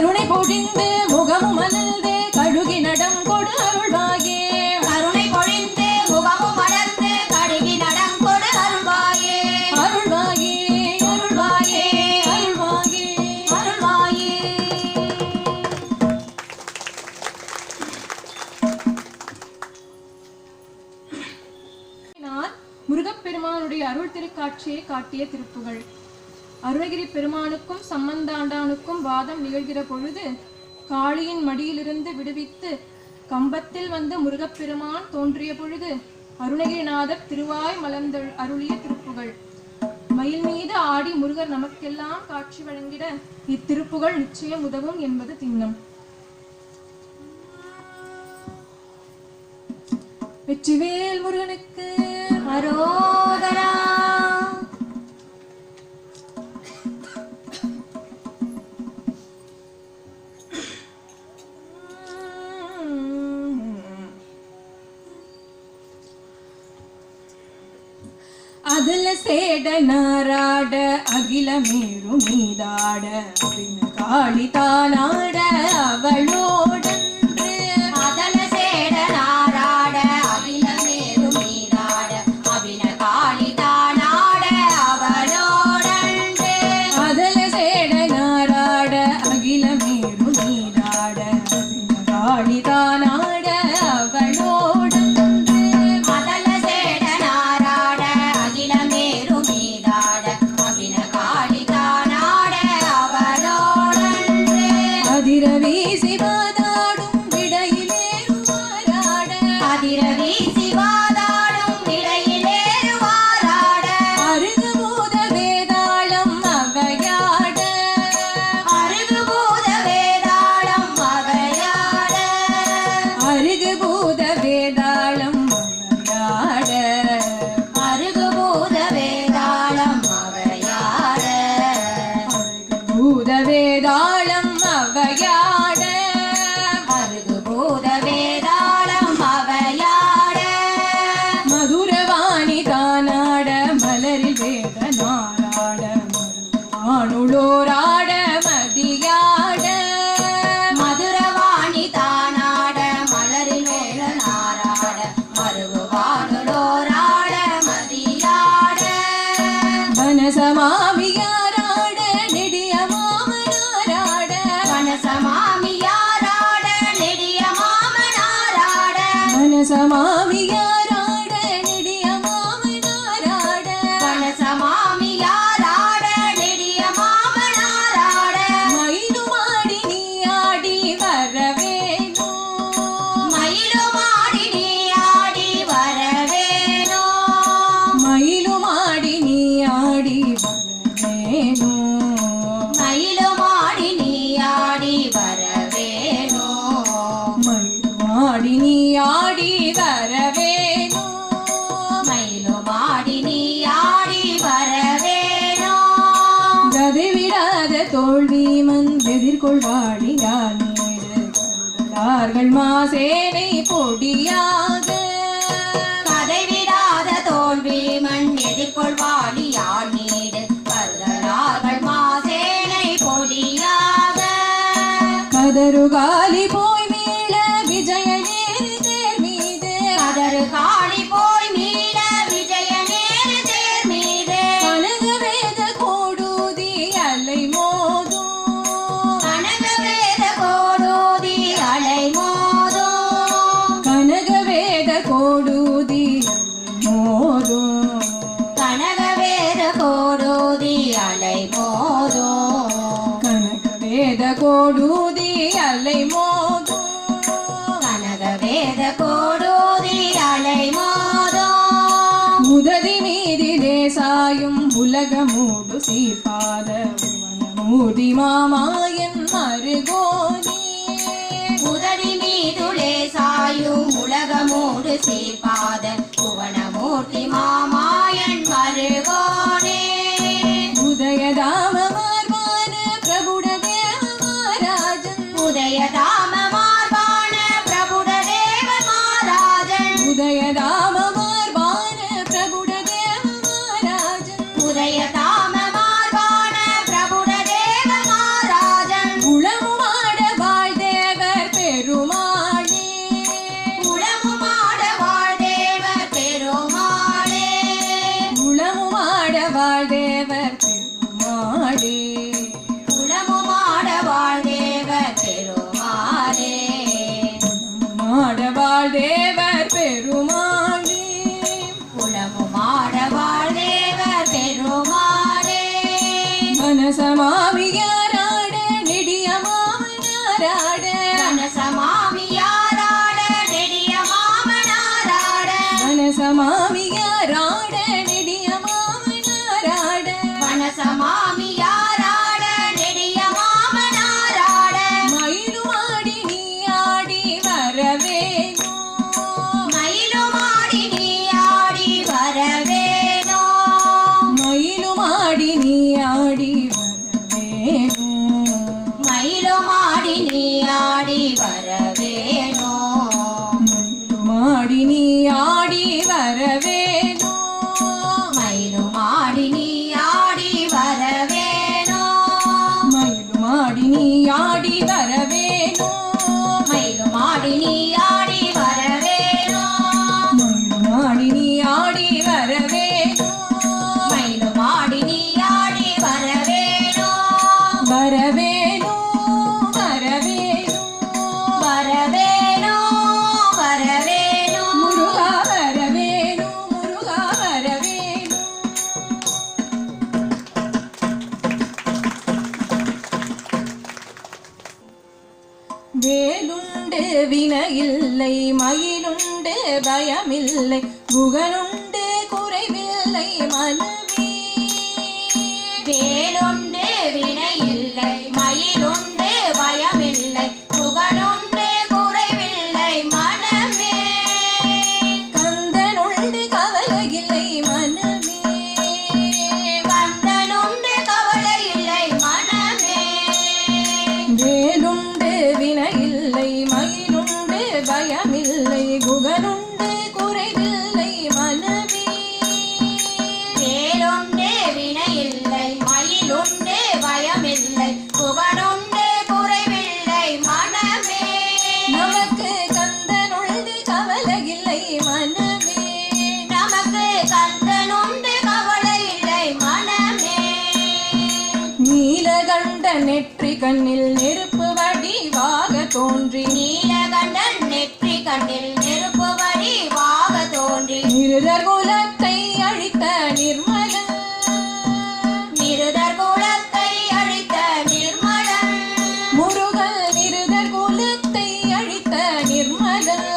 கருணை பொழிந்து முகமும் மலர்ந்து கழுகி நடம் கொடு அருள்வாயே கருணை பொழிந்து முகமும் மலர்ந்து கழுகி நடம் கொடு அருள்வாயே அருள்வாயே அருள்வாயே அருள்வாயே அருள்வாயே முருகப்பெருமானுடைய அருள் திருக்காட்சியை காட்டிய திருப்புகள். அருணகிரி பெருமானுக்கும் சம்பந்தாண்டானுக்கும் வாதம் நிகழ்கிற பொழுது காளியின் மடியிலிருந்து விடுவித்து கம்பத்தில் வந்து முருகப்பெருமான் தோன்றிய பொழுது அருணகிரிநாதர் திருவாய் மலர்ந்தள் அருளிய திருப்புகள். மயில் மீது ஆடி முருகர் நமக்கெல்லாம் காட்சி வழங்கிட இத்திருப்புகள் நிச்சயம் உதவும் என்பது திண்ணம். வெற்றிவேல் முருகனுக்கு அரோகரா. அதுல சேட நாராட அகிலமேரு மீதாட அப்படின்னு காளி தானாட அவளோடன்று அதல சேட நாராட அகிலமேரு மீதாட அபின காளி தானாட அவளோடன்று அதுல சேட நாராட அகிலமேரு மீதாட அப்படின்னு காளி தானாட அவளோடன்று அதல சேட நாராட அகிலமேரு மீதாட அபின காளி தானாட அவளோடன்று அதிர வீசி வாதாடும் விடையிலேறுவாராட அதிர வீசி வாதாடும் இடையிலேறுவாராட அருகுபூத வேதாளம் அவையாட அருகுபூத வேதாளம் அவையாட அருகுபூத வேதாளம் அவையாட அருகுபூத வேதாளம் அவையாட பூத வேதாளம் அவையாட அருகுபூத வேதாளம் அவையாட மதுரவாணி தானாட மலரில் வேத நாராட ஆணுளோராட மதியாட மதுரவாணி தானாட மலரில் வேல நாராட மருகுவானுடோராட மதியாட வனசமாமியாராட நெடிய மாமனாராட வனசமாமியாராட நெடிய மாமனாராட வனசமாமியாராட நெடிய மாமனாராட வனசமாமியாராட நெடிய மாமனாராட மயிலுமாடி நீ ஆடி வரவேணோ மயிலுமாடி நீ ஆடி வரவேணோ மயிலுமாடி நீ ஆடி வரவேணோ மயிலுமாடி நீ ஆடி வரவேணோ மயிலுமாடி நீ ஆடி வரவேணோ மயிலுமாடி நீ ஆடி வரவேணோ கதை விடாத தோல்வி எதிர்கொள்வாடி யார்கள் மாசேனை பொடியாக கதை விடாத தோல்வி மண் எதிர்கொள்வாளி யார் நீடு கருதலார்கள் மாசேனை பொடியாக கதறுகாலி போய் மீள விஜயநேரு தேர் மீது கதறு காளி போய் மீள விஜய நேரு தேர் மீது கனக வேத கோடூதி அலை மோதும் கனக வேத கோடூதி அலை மோதும் கனக வேத கோடூதி அலை மோதும் கனக வேத கோடூதி அலை மோதும் கனக வேத கோடூதி அலை மோதும் கனக வேத கோடூதி அலை மோதும் உததி மீதிலே சாயும் உலகமூடு சீர்பாத மூதி மாமாயன் மருகோனே உதடி மீதுளே சாயும் உலகமோடு சீர்பாத புவனமூர்த்தி மாமாயன் மருகோனே உதயதாம மார்பான பிரபுட தேவ மகாராஜன் உதயதாம மார்பான பிரபுட தேவ மகாராஜன் உதயதாம மார்பான பிரபுட தேவ மகாராஜன் உதயதாம மார்பான பிரபுட தேவ மகாராஜன் உளமுமா வரவேணோ மாடி நீ ஆடி வரவேணோ மயிலுமாடி நீ ஆடி வரவேணோ மயிலுமாடி நீ ஆடி வரவேணோ மயிலுமாடி நீ ஆடி வரவேணோ மயிலுமாடி நீ ஆடி வரவேணோ மயிலுமாடி நீ ஆடி வரவேணோ வரவேணோ வரவேணோ வரவேணோ வரவேணோ முருகா வரவேணோ முருகா வரவேணோ வேலுண்டு வினையில்லை மயிலுண்டு பயமில்லை குகனுண்டு குறைவில்லை மனமே வேலுண்டு வினையில்லை மயிலுண்டு பயமில்லை புகழுண்டு குறைவில்லை மனமே கந்தனுண்டு கவலையில்லை மனமே கந்தனுண்டு கவலை இல்லை மனமே வேலுண்டு வினையில்லை மயிலுண்டு பயமில்லை குகனுண்டு குறைவில்லை மனமே வேலுண்டு வினையில்லை மயிலுண்டு பயமில்லை புகழுண்டு குறைவில்லை மனமே நமக்கு கந்தனுண்டு கவலையில்லை மனமே நமக்கு கந்தனுண்டு கவலை இல்லை மனமே நீலகண்ட நெற்றி கண்ணில் நெருப்பு வடிவாக தோன்றி நீலகண்டன் நெற்றி கண்ணில் நெருப்பு வடிவாக தோன்றி நிருதர் குலத்தை அழித்த நிர்மலன் நிருதர் குலத்தை அழித்த நிர்மலன் முருகன் நிருதர் குலத்தை அழித்த நிர்மலன்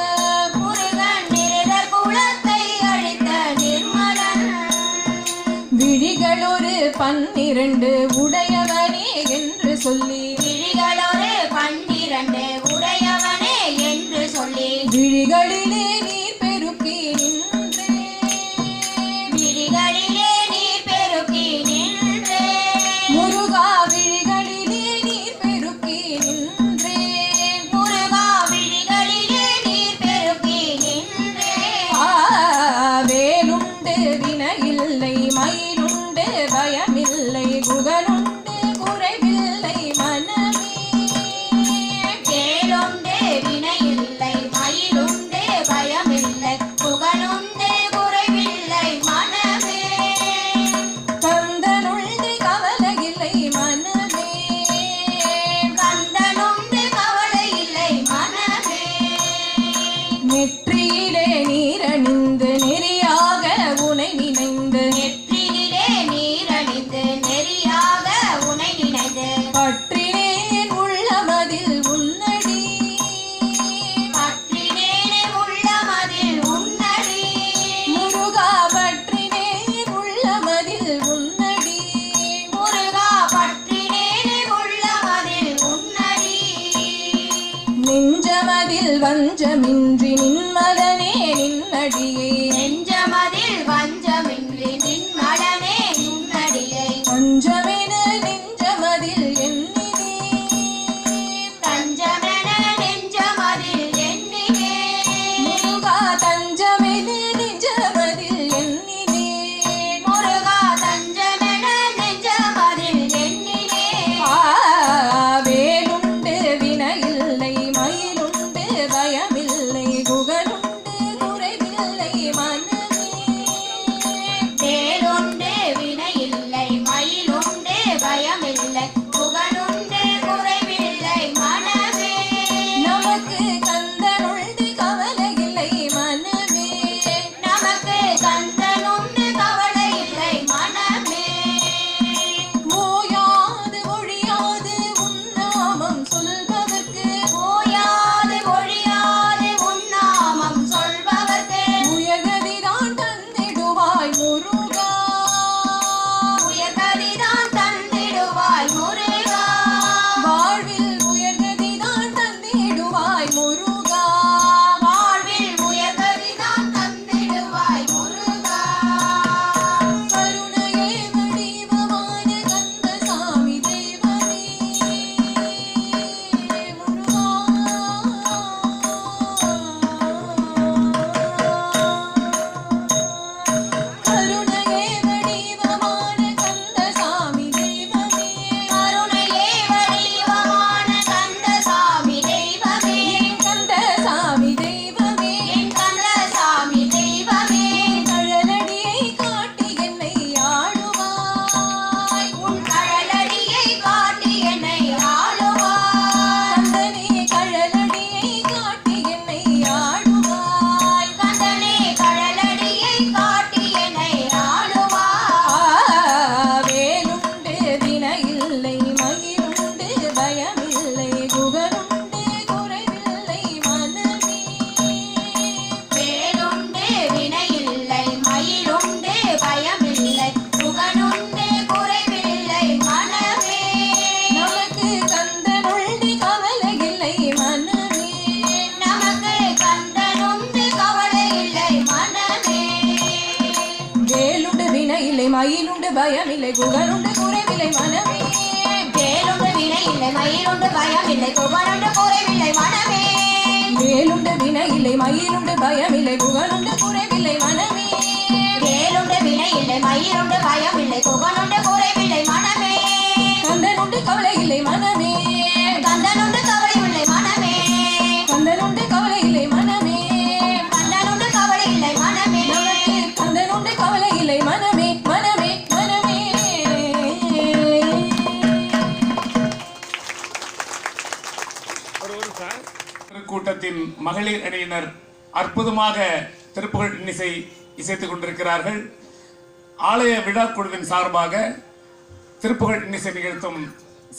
முருகன் நிருதர் குலத்தை அழித்த நிர்மலன் விழிகள் ஒரு 12 உடையவனே என்று சொல்லி விழிகளொரு 12 உடையவனே என்று சொல்லி விழிகளிலே நீர் பெருக்கி நின்றே விழிகளிலே நீர் பெருக்கி நின்றே முருகா விழிகளிலே நீர் பெருக்கி நின்றே முருகா விழிகளிலே நீர் பெருக்கி நின்றே வேலுண்டு வினையில்லை மயிலுண்டு பயமில்லை குகனுண்டு குறைவில்லை மனமே வேலுண்டு வினையில்லை மயிலுண்டு பயமில்லை புகழுண்டு குறைவில்லை மனமே கந்தனுண்டு கவலையில்லை மனமே கந்தனுண்டு கவலை இல்லை மனமே நெற்றியிலே நீரணிந்து நெறியாக உனை நினைந்து நெற்றினிலே நீரணிந்து நெறியாக உனை நினைந்து பற்றினேன் உள்ளமதில் உன்னடி பற்றினேனே உள்ளமதில் உன்னடி முருகா பற்றினேன் உள்ளமதில் உன்னடி முருகா பற்றினேனே உள்ளமதில் உன்னடி நெஞ்சமதில் வஞ்சமின்றி நின்மலனே நின்னடியே நெஞ்சமதில் வஞ்சமின்றி நின்மடனே நின்னடியை பஞ்சமென நெஞ்சமதில் எண்ணினே தஞ்சமென நெஞ்சமதில் எண்ணினே முருகா தஞ்சமென நெஞ்சமதில் எண்ணினே முருகா தஞ்சமென நெஞ்சமதில் எண்ணினே வேலுண்டு வினையில்லை மயிலுண்டு பயமில்லை குகனுண்டு குறைவில்லை மனமே பயமில்லை குகனுண்டு குறைவில்லை மனமே வேலுண்டு வினை இல்லை மயிருண்டு பயம் இல்லை குகனுண்டு குறைவில்லை மனமே வேலுண்டு வினை இல்லை மயிருண்டு பயமில்லை குகனுண்டு குறைவில்லை மனமே வேலுண்டு வினை இல்லை மயிருண்டு பயம் இல்லை குகனுண்டு குறைவில்லை மனமே கந்தனுண்டு கவலை இல்லை மனமே கந்தனுண்டு கவலை இல்லை மனமே கந்தனுண்டு கவலை இல்லை மனமே கந்தனுண்டு கவலை இல்லை மனமே நமக்கு கந்தனுண்டு கவலை இல்லை மனமே மனமே மனமே கூட்டத்தின் மகளிர் அணியினர் அற்புதமாக திருப்புகழ் இன்னிசை இசைத்துக் கொண்டிருக்கிறார்கள். ஆலய விழா குழுவின் சார்பாக திருப்புகழ் இன்னிசை நிகழ்த்தும்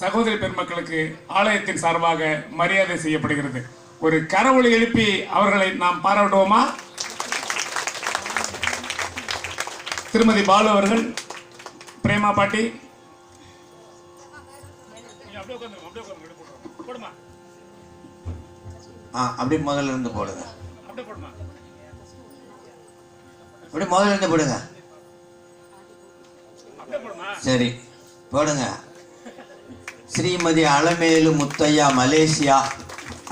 சகோதரி பெருமக்களுக்கு ஆலயத்தின் சார்பாக மரியாதை செய்யப்படுகிறது. ஒரு கரவொலி எழுப்பி அவர்களை நாம் பாராட்டுவோமா? திருமதி பாலு அவர்கள், பிரேமா பாட்டி, அப்படி முதல்ல இருந்து போடுங்க. அப்படி முதல்ல இருந்து போடுங்க. சரி போடுங்க. ஸ்ரீமதி அலமேலு முத்தையா, மலேசியா,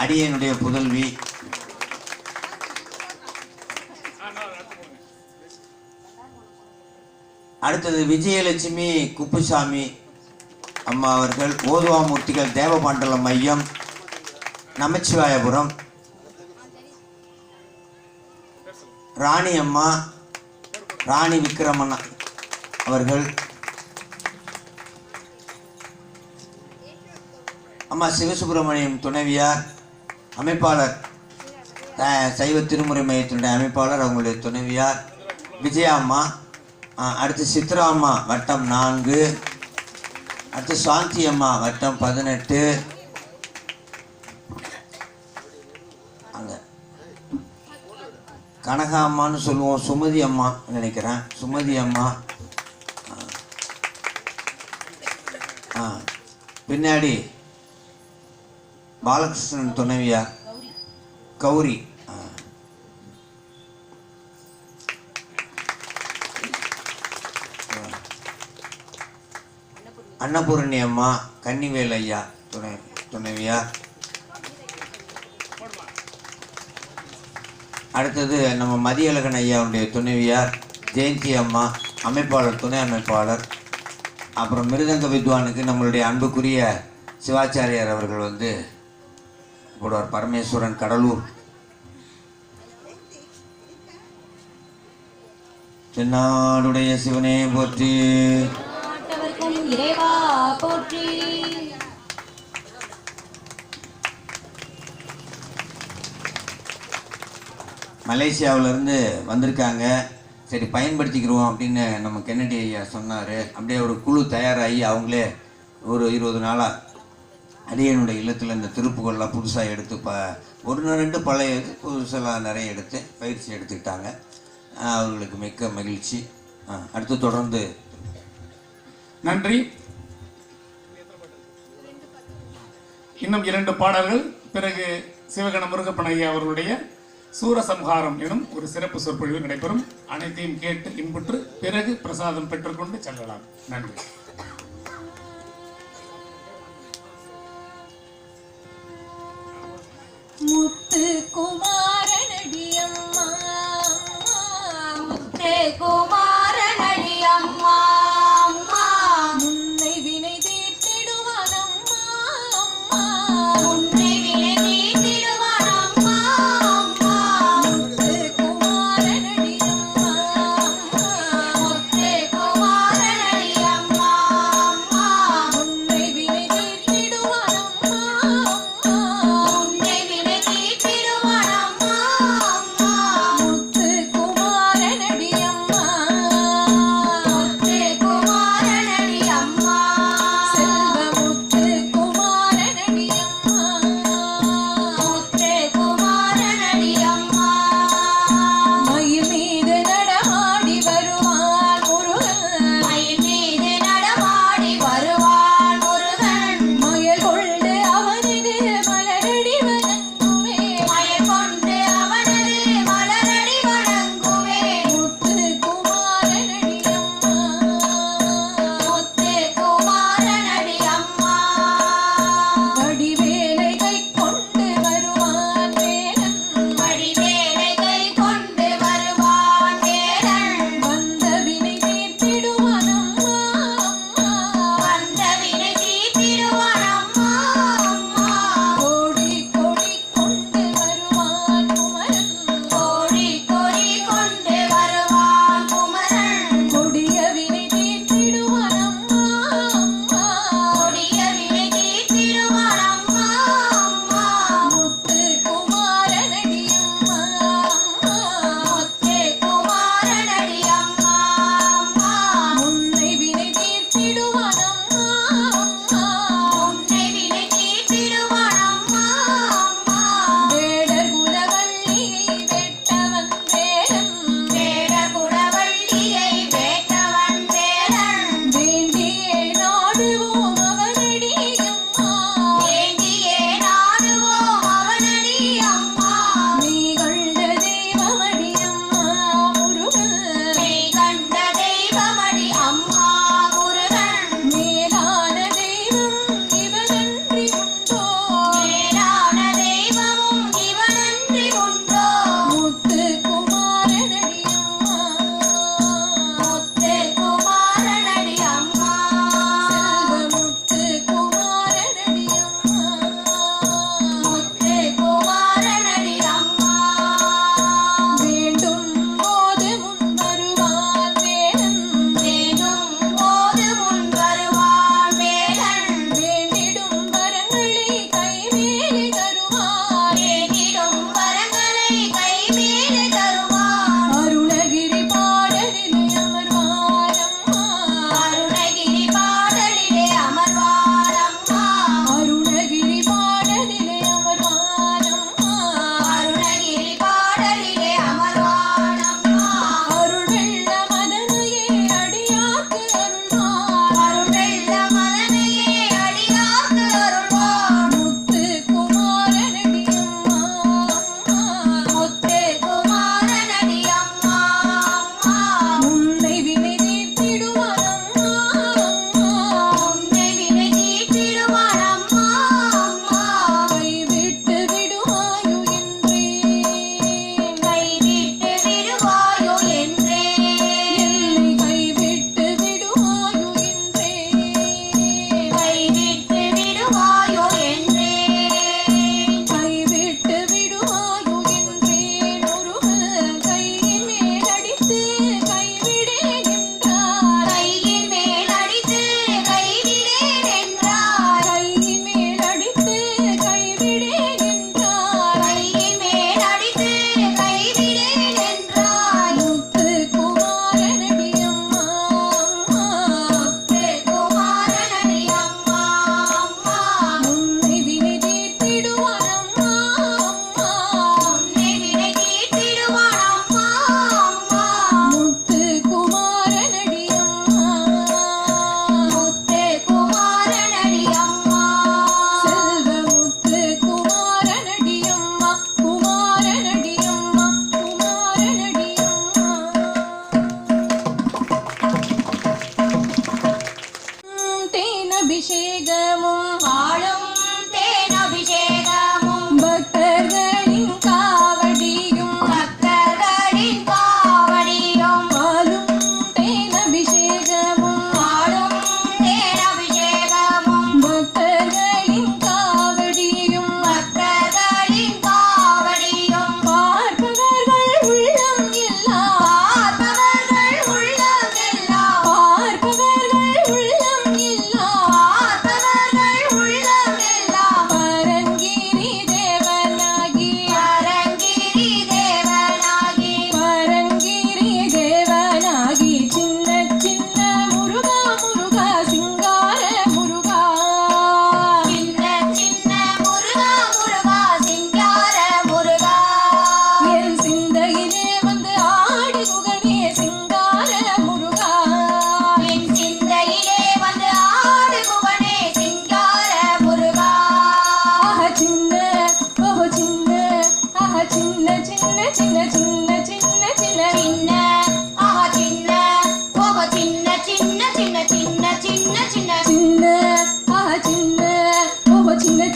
அடியனுடைய புதல்வி. அடுத்தது விஜயலட்சுமி குப்புசாமி அம்மா அவர்கள், ஓதுவாமூர்த்திகள் தேவபாண்டலம் மையம், நமச்சிவாயபுரம். ராணி அம்மா, ராணி விக்ரமன் அவர்கள். அம்மா சிவசுப்பிரமணியம் துணைவியார், அமைப்பாளர், சைவ திருமுறை மையத்தினுடைய அமைப்பாளர், அவங்களுடைய துணைவியார் விஜயா அம்மா. அடுத்து சித்ரா அம்மா வட்டம் 4. அடுத்து சாந்தி அம்மா வட்டம் 18. அங்கே கனகா அம்மான்னு சொல்லுவோம், சுமதி அம்மா நினைக்கிறேன், சுமதி அம்மா. பின்னாடி பாலகிருஷ்ணன் துணைவியார் கௌரி. அன்னபூரணி அம்மா, கன்னிவேல் ஐயா துணைவியார். அடுத்தது நம்ம மதியழகன் ஐயாவுடைய துணைவியார் ஜெயந்தி அம்மா, அமைப்பாளர், துணை அமைப்பாளர். அப்புறம் மிருதங்க வித்வானுக்கு நம்மளுடைய அன்புக்குரிய சிவாச்சாரியார் அவர்கள் வந்து போடுவார், பரமேஸ்வரன், கடலூர். தென்னாடுடைய சிவனே போற்றி, இறைவா போற்றி. மலேசியாவிலேருந்து வந்திருக்காங்க. சரி பயன்படுத்திக்கிறோம் அப்படின்னு நம்ம கென்னடி ஐயா சொன்னார். அப்படியே ஒரு குழு தயாராகி அவங்களே ஒரு 20 நாளாக அடியனுடைய இல்லத்தில் இந்த திருப்புகள்லாம் புதுசாக எடுத்து 1-2 பழைய புதுசெல்லாம் நிறைய எடுத்து பயிற்சி எடுத்துக்கிட்டாங்க. அவர்களுக்கு மிக்க மகிழ்ச்சி. அடுத்து தொடர்ந்து நன்றி. இன்னும் 2 பாடல்கள், பிறகு சிவகண முருகப்பன் ஐயா அவர்களுடைய சூரசம்ஹாரம் எனும் ஒரு சிறப்பு சொற்பொழிவு நடைபெறும். அனைத்தையும் கேட்டு இன்புற்று பிறகு பிரசாதம் பெற்றுக்கொண்டு செல்லலாம். நன்றி. முத்து குமாரனடி அம்மா, முத்து குமாரனடி அம்மா, முன்னை வினை தீர்த்திடுவான் அம்மா, உன்னை வினை தீர்த்திடுவான் அம்மா. முத்து குமாரனடி அம்மா, முத்து குமாரனடி அம்மா, முன்னை வினை தீர்த்திடுவான் அம்மா, உன்னை வினை தீர்த்திடுவான் அம்மா.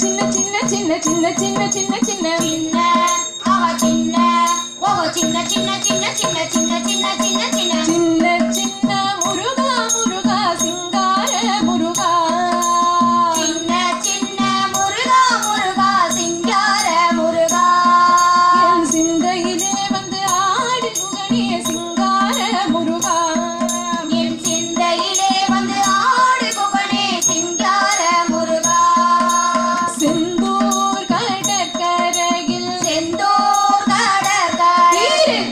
சின்ன சின்ன சின்ன சின்ன சின்ன சின்ன சின்ன சின்ன அவ சின்ன ஓஹோ சின்ன சின்ன சின்ன சின்ன சின்ன சின்ன சின்ன சின்ன சின்ன சின்ன முருகா முருகா சிங்கார முருகா சின்ன சின்ன முருகா முருகா சிங்கார முருகா என் சிந்தையிலே வந்து ஆடு குகனே சிங்கார முருகா என் சிந்தையிலே வந்து ஆடு குகனே சிங்கார முருகா செந்தூர் கடற்கரையில் செந்தூர் கடற்கரை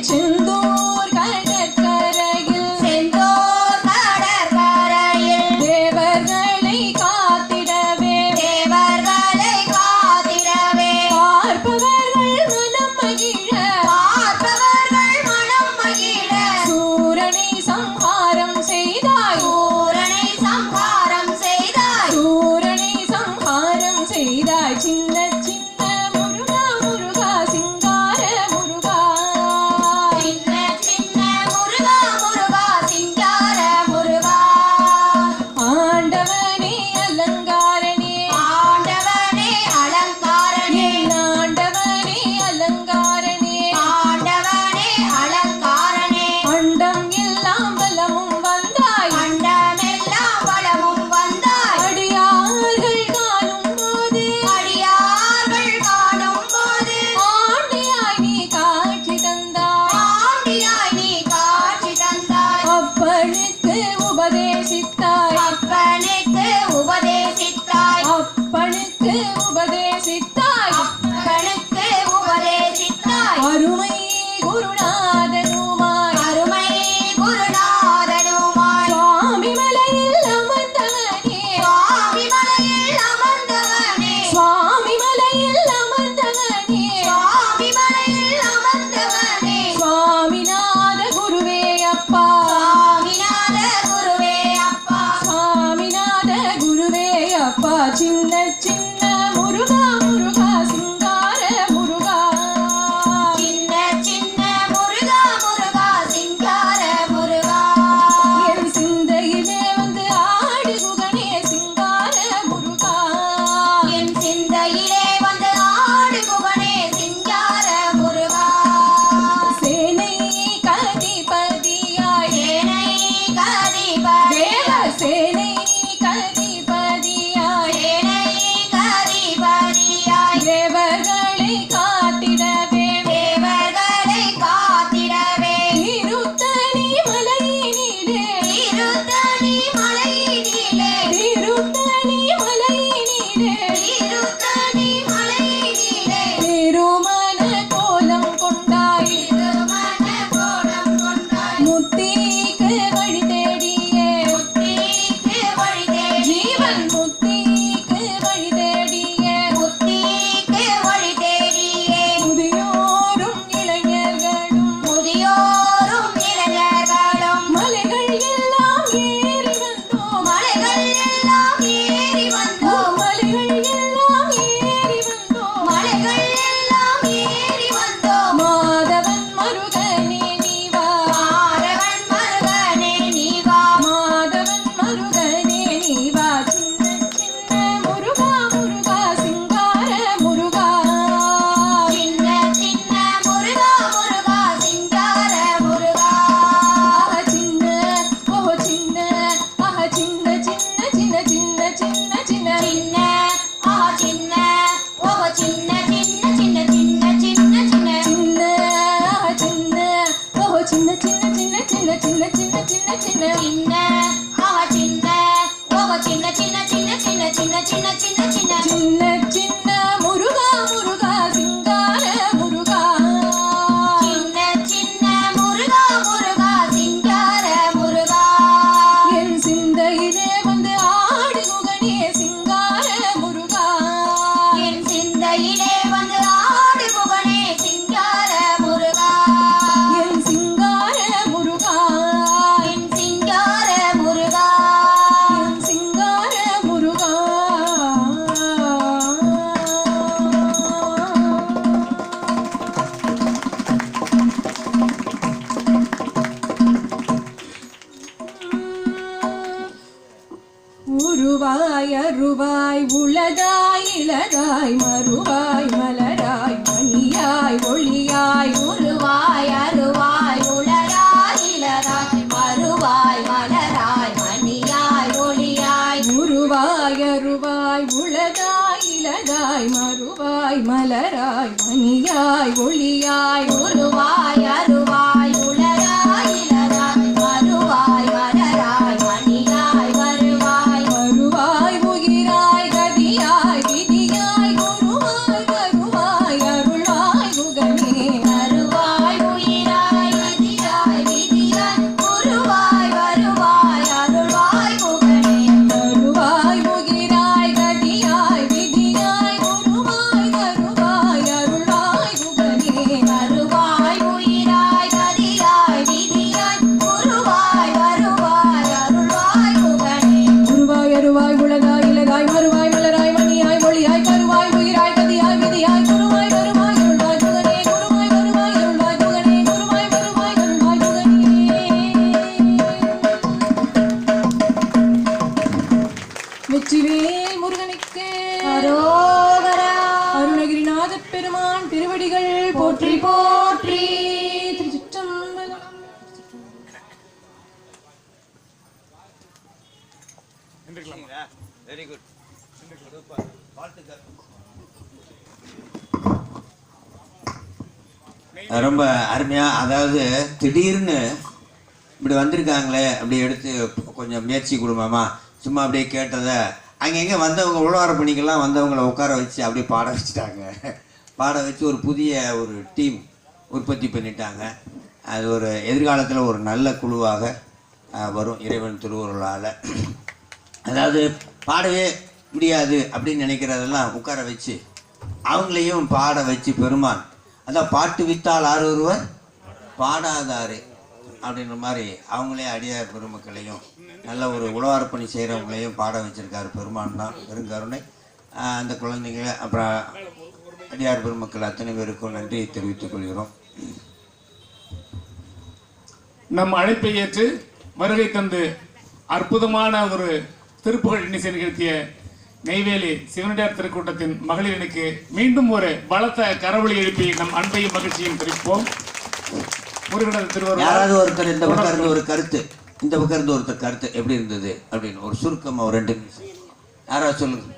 செந்தூர் கடற்கரையில் செந்தூர் கடற்கரையில் தேவர்களை காத்திடவே தேவர்களை காத்திடவே பார்ப்பவர்கள் மனம் மகிழ பார்ப்பவர்கள் மனம் மகிழ சூரனை சம்ஹாரம் செய்தாய் சூரனை சம்ஹாரம் செய்தாய் சூரனை சம்ஹாரம் செய்தாய் சின்ன சின்ன முருகா முருகா சிங்கார முருகா சின்ன சின்ன முருகா முருகா சிங்கார முருகா ஆண்டவனே அலங்காரனே ஆண்டவனே அலங்காரனே ஆண்டவனே அலங்காரனே ஆண்டவனே அலங்காரனே அண்டம் எல்லாம் பலமும் வந்தாய் அண்டமெல்லாம் வளமும் வந்தாய் அடியார்கள் காணும் போது அடியார்கள் காணும் போது ஆண்டியாய் நீ காட்சி தந்தாய் ஆண்டியாய் நீ காட்சி தந்தாய் அப்பனுக்கு உபதேசித்தாய் அப்பனுக்கு உபதேசித்தாய் அப்பனுக்கு உபதேசித்தாய் அப்பனுக்கு உபதேசித்தாய் அருமை குருநாதனுமாய் அருமை குருநாதனுமாய் சுவாமி மலையில் அமர்ந்தவனே சுவாமி மலையில் அமர்ந்தவனே சுவாமி மலையில் அமர்ந்தவனே சுவாமி மலையில் அமர்ந்தவனே சுவாமிநாத குருவே அப்பா சுவாமிநாத குருவே அப்பா சுவாமிநாத குருவே அப்பா சின்ன சின்ன முருகா முருகா சிங்கார முருகா சின்ன சின்ன முருகா முருகா சிங்கார முருகா என் சிந்தையிலே வந்து ஆடு குகனே சிங்கார முருகா என் சிந்தையிலே வந்து ஆடு குகனே சிங்கார முருகா சேனை கதிபதியாய் சேனை கதிபதி தேவ சேனை கதிபதியாய் சேனை கதிபதியாய் தேவர்களை காத்திடவே தேவர்களை காத்திடவே திருத்தணி மலையினிலே திருத்தணி மலையினிலே திருத்தணி மலையினிலே திருத்தணி மலையினிலே திருமண கோலம் கொண்டாய் திருமண கோலம் கொண்டாய் முத்திக்கு வழி தேடியே முத்திக்கு வழி தேடி ஜீவன் முத்திக்கு வழி தேடியே முத்திக்கு வழி தேடியே முதியோரும் இளைஞர்களும் முதியோரும் இளைஞர்களும் மலைகள் எல்லாம் ஏறி வந்தோம் மலைகள் எல்லாம் ஏறி வந்தோம் மலைகள் எல்லாம் ஏறி வந்தோம் மலைகள் எல்லாம் ஏறி வந்தோம் மாதவன் மருகனே நீவா மாதவன் மருகனே நீ வா மாதவன் மருகனே நீவா சின்ன சின்ன முருகா முருகா சிங்கார முருகா சின்ன சின்ன முருகா முருகா சிங்கார முருகா ஆஹ சின்ன ஓஹோ சின்ன ஆஹ சின்ன சின்ன சின்ன சின்ன சின்ன சின்ன சின்ன ஆஹா சின்ன ஓஹோ சின்ன சின்ன சின்ன சின்ன சின்ன சின்ன சின்ன ஆஹ சின்ன ஓஹோ சின்ன சின்ன சின்ன சின்ன சின்ன சின்ன சின்ன சின்ன சின்ன ஆஹா சின்ன ஓஹோ சின்ன சின்ன சின்ன சின்ன சின்ன சின்ன சின்ன சின்ன சின்ன சின்ன முருகா முருகா சிங்கார முருகா சின்ன சின்ன முருகா முருகா சிங்கார முருகா என் சிந்தையிலே வந்து ஆடு குகனே சிங்கார முருகா என் சிந்தையிலே வந்து ஆடு புகனே சிங்கார முருகா என் சிங்கார முருகா என் சிங்கார அருவாய் மறுவாய் மலராய் மணியாய் ஒளியாய் உருவாய் அருவாய் உளராய் இளராய் மறுவாய் மலராய் மணியாய் ஒளியாய் உருவாய் அருவாய் உளதாய் இலதாய் மறுவாய் மலராய் மணியாய் ஒளியாய் உருவாய் அருவாய் உளராய் இளராய் மறுவாய் மலராய் மணியாய் வருவாய் வருவாய் உயிராய் கதியாய் விதியாய் குருவாய் வருவாய் அருள்வாய் குகனே வருவாய் உயிராய் கதியாய் விதியாய் குருவாய் வருவாய் அருள்வாய் புகழே வருவாய் உயிராய் கதியாய் விதியாய் குருவாய் வருவாய் அருள்வாய் குகனே வருவாய் உயிராய் கதியாய் விதியாய் குருவாய் வருவாய் அருள்வாய் புகழே உருவாய் அருவாய் உலகாய் இலதாய் மறுவாய் மலராய் மணியாய் ஒளியாய் கருவாய் உயிராய் கதியாய் விதியாய் குருவாய் வருவாய் அருள்வாய் குகனே குருவாய் வருவாய் அருள்வாய் குகனே குருவாய் வருவாய் அருள்வாய் குகனே வெற்றிவேல் முருகனுக்கு அரோகரா அருணகிரிநாத பெருமான் திருவடிகள் போற்றி போற்றி திருச்சிற்றம்பலம். Very good. ரொம்ப அருமையா, அதாவது திடீர்னு இப்படி வந்திருக்காங்களே அப்படி எடுத்து கொஞ்சம் முயற்சி கொடுமாமா, சும்மா அப்படியே கேட்டதை அங்கங்கே வந்தவங்க உழவார பணிக்கெல்லாம் வந்தவங்களை உட்கார வச்சு அப்படியே பாட வச்சுட்டாங்க. பாட வச்சு ஒரு புதிய ஒரு டீம் உற்பத்தி பண்ணிட்டாங்க. அது ஒரு எதிர்காலத்தில் ஒரு நல்ல குழுவாக வரும் இறைவன் திருவருளால். அதாவது பாடவே முடியாது அப்படின்னு நினைக்கிறதெல்லாம் உட்கார வச்சு அவங்களையும் பாட வச்சு பெருமான், அதான் பாட்டு வித்தால் ஆறு ஒருவர் பாடாதாரு அப்படின்ற மாதிரி அவங்களே அடியார் பெருமக்களையும் நல்ல ஒரு உழவார்ப்பணி செய்கிறவங்களையும் பாட வச்சிருக்காரு பெருமான் தான் பெருங்கருணை. அந்த குழந்தைங்க அப்புறம் அடியார் பெருமக்கள் அத்தனை பேருக்கும் நன்றி தெரிவித்துக் கொள்கிறோம். நம் அழைப்பை ஏற்று வருகை தந்து அற்புதமான ஒரு திருப்புகழ் இன்னிசை நிகழ்த்திய நெய்வேலி சிவனடியார் திருக்கூட்டத்தின் மகளிரனுக்கு மீண்டும் ஒரு பலத்த கரவொலி எழுப்பி நம் அன்பையும் மகிழ்ச்சியும் தெரிவிப்போம். முருகனது திருவருள். யாராவது ஒருத்தர் இந்த பக்கம் இருந்து ஒரு கருத்து, இந்த பக்கம் இருந்து ஒருத்தர் கருத்து எப்படி இருந்தது அப்படின்னு ஒரு சுருக்கமா ஒரு 2 நிமிஷம் யாராவது சொல்லுங்க.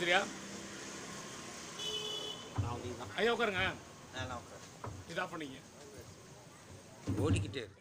சரியா ஐயா உட்காருங்க. இதா பண்ணீங்க ஓடிக்கிட்டே இருக்கு.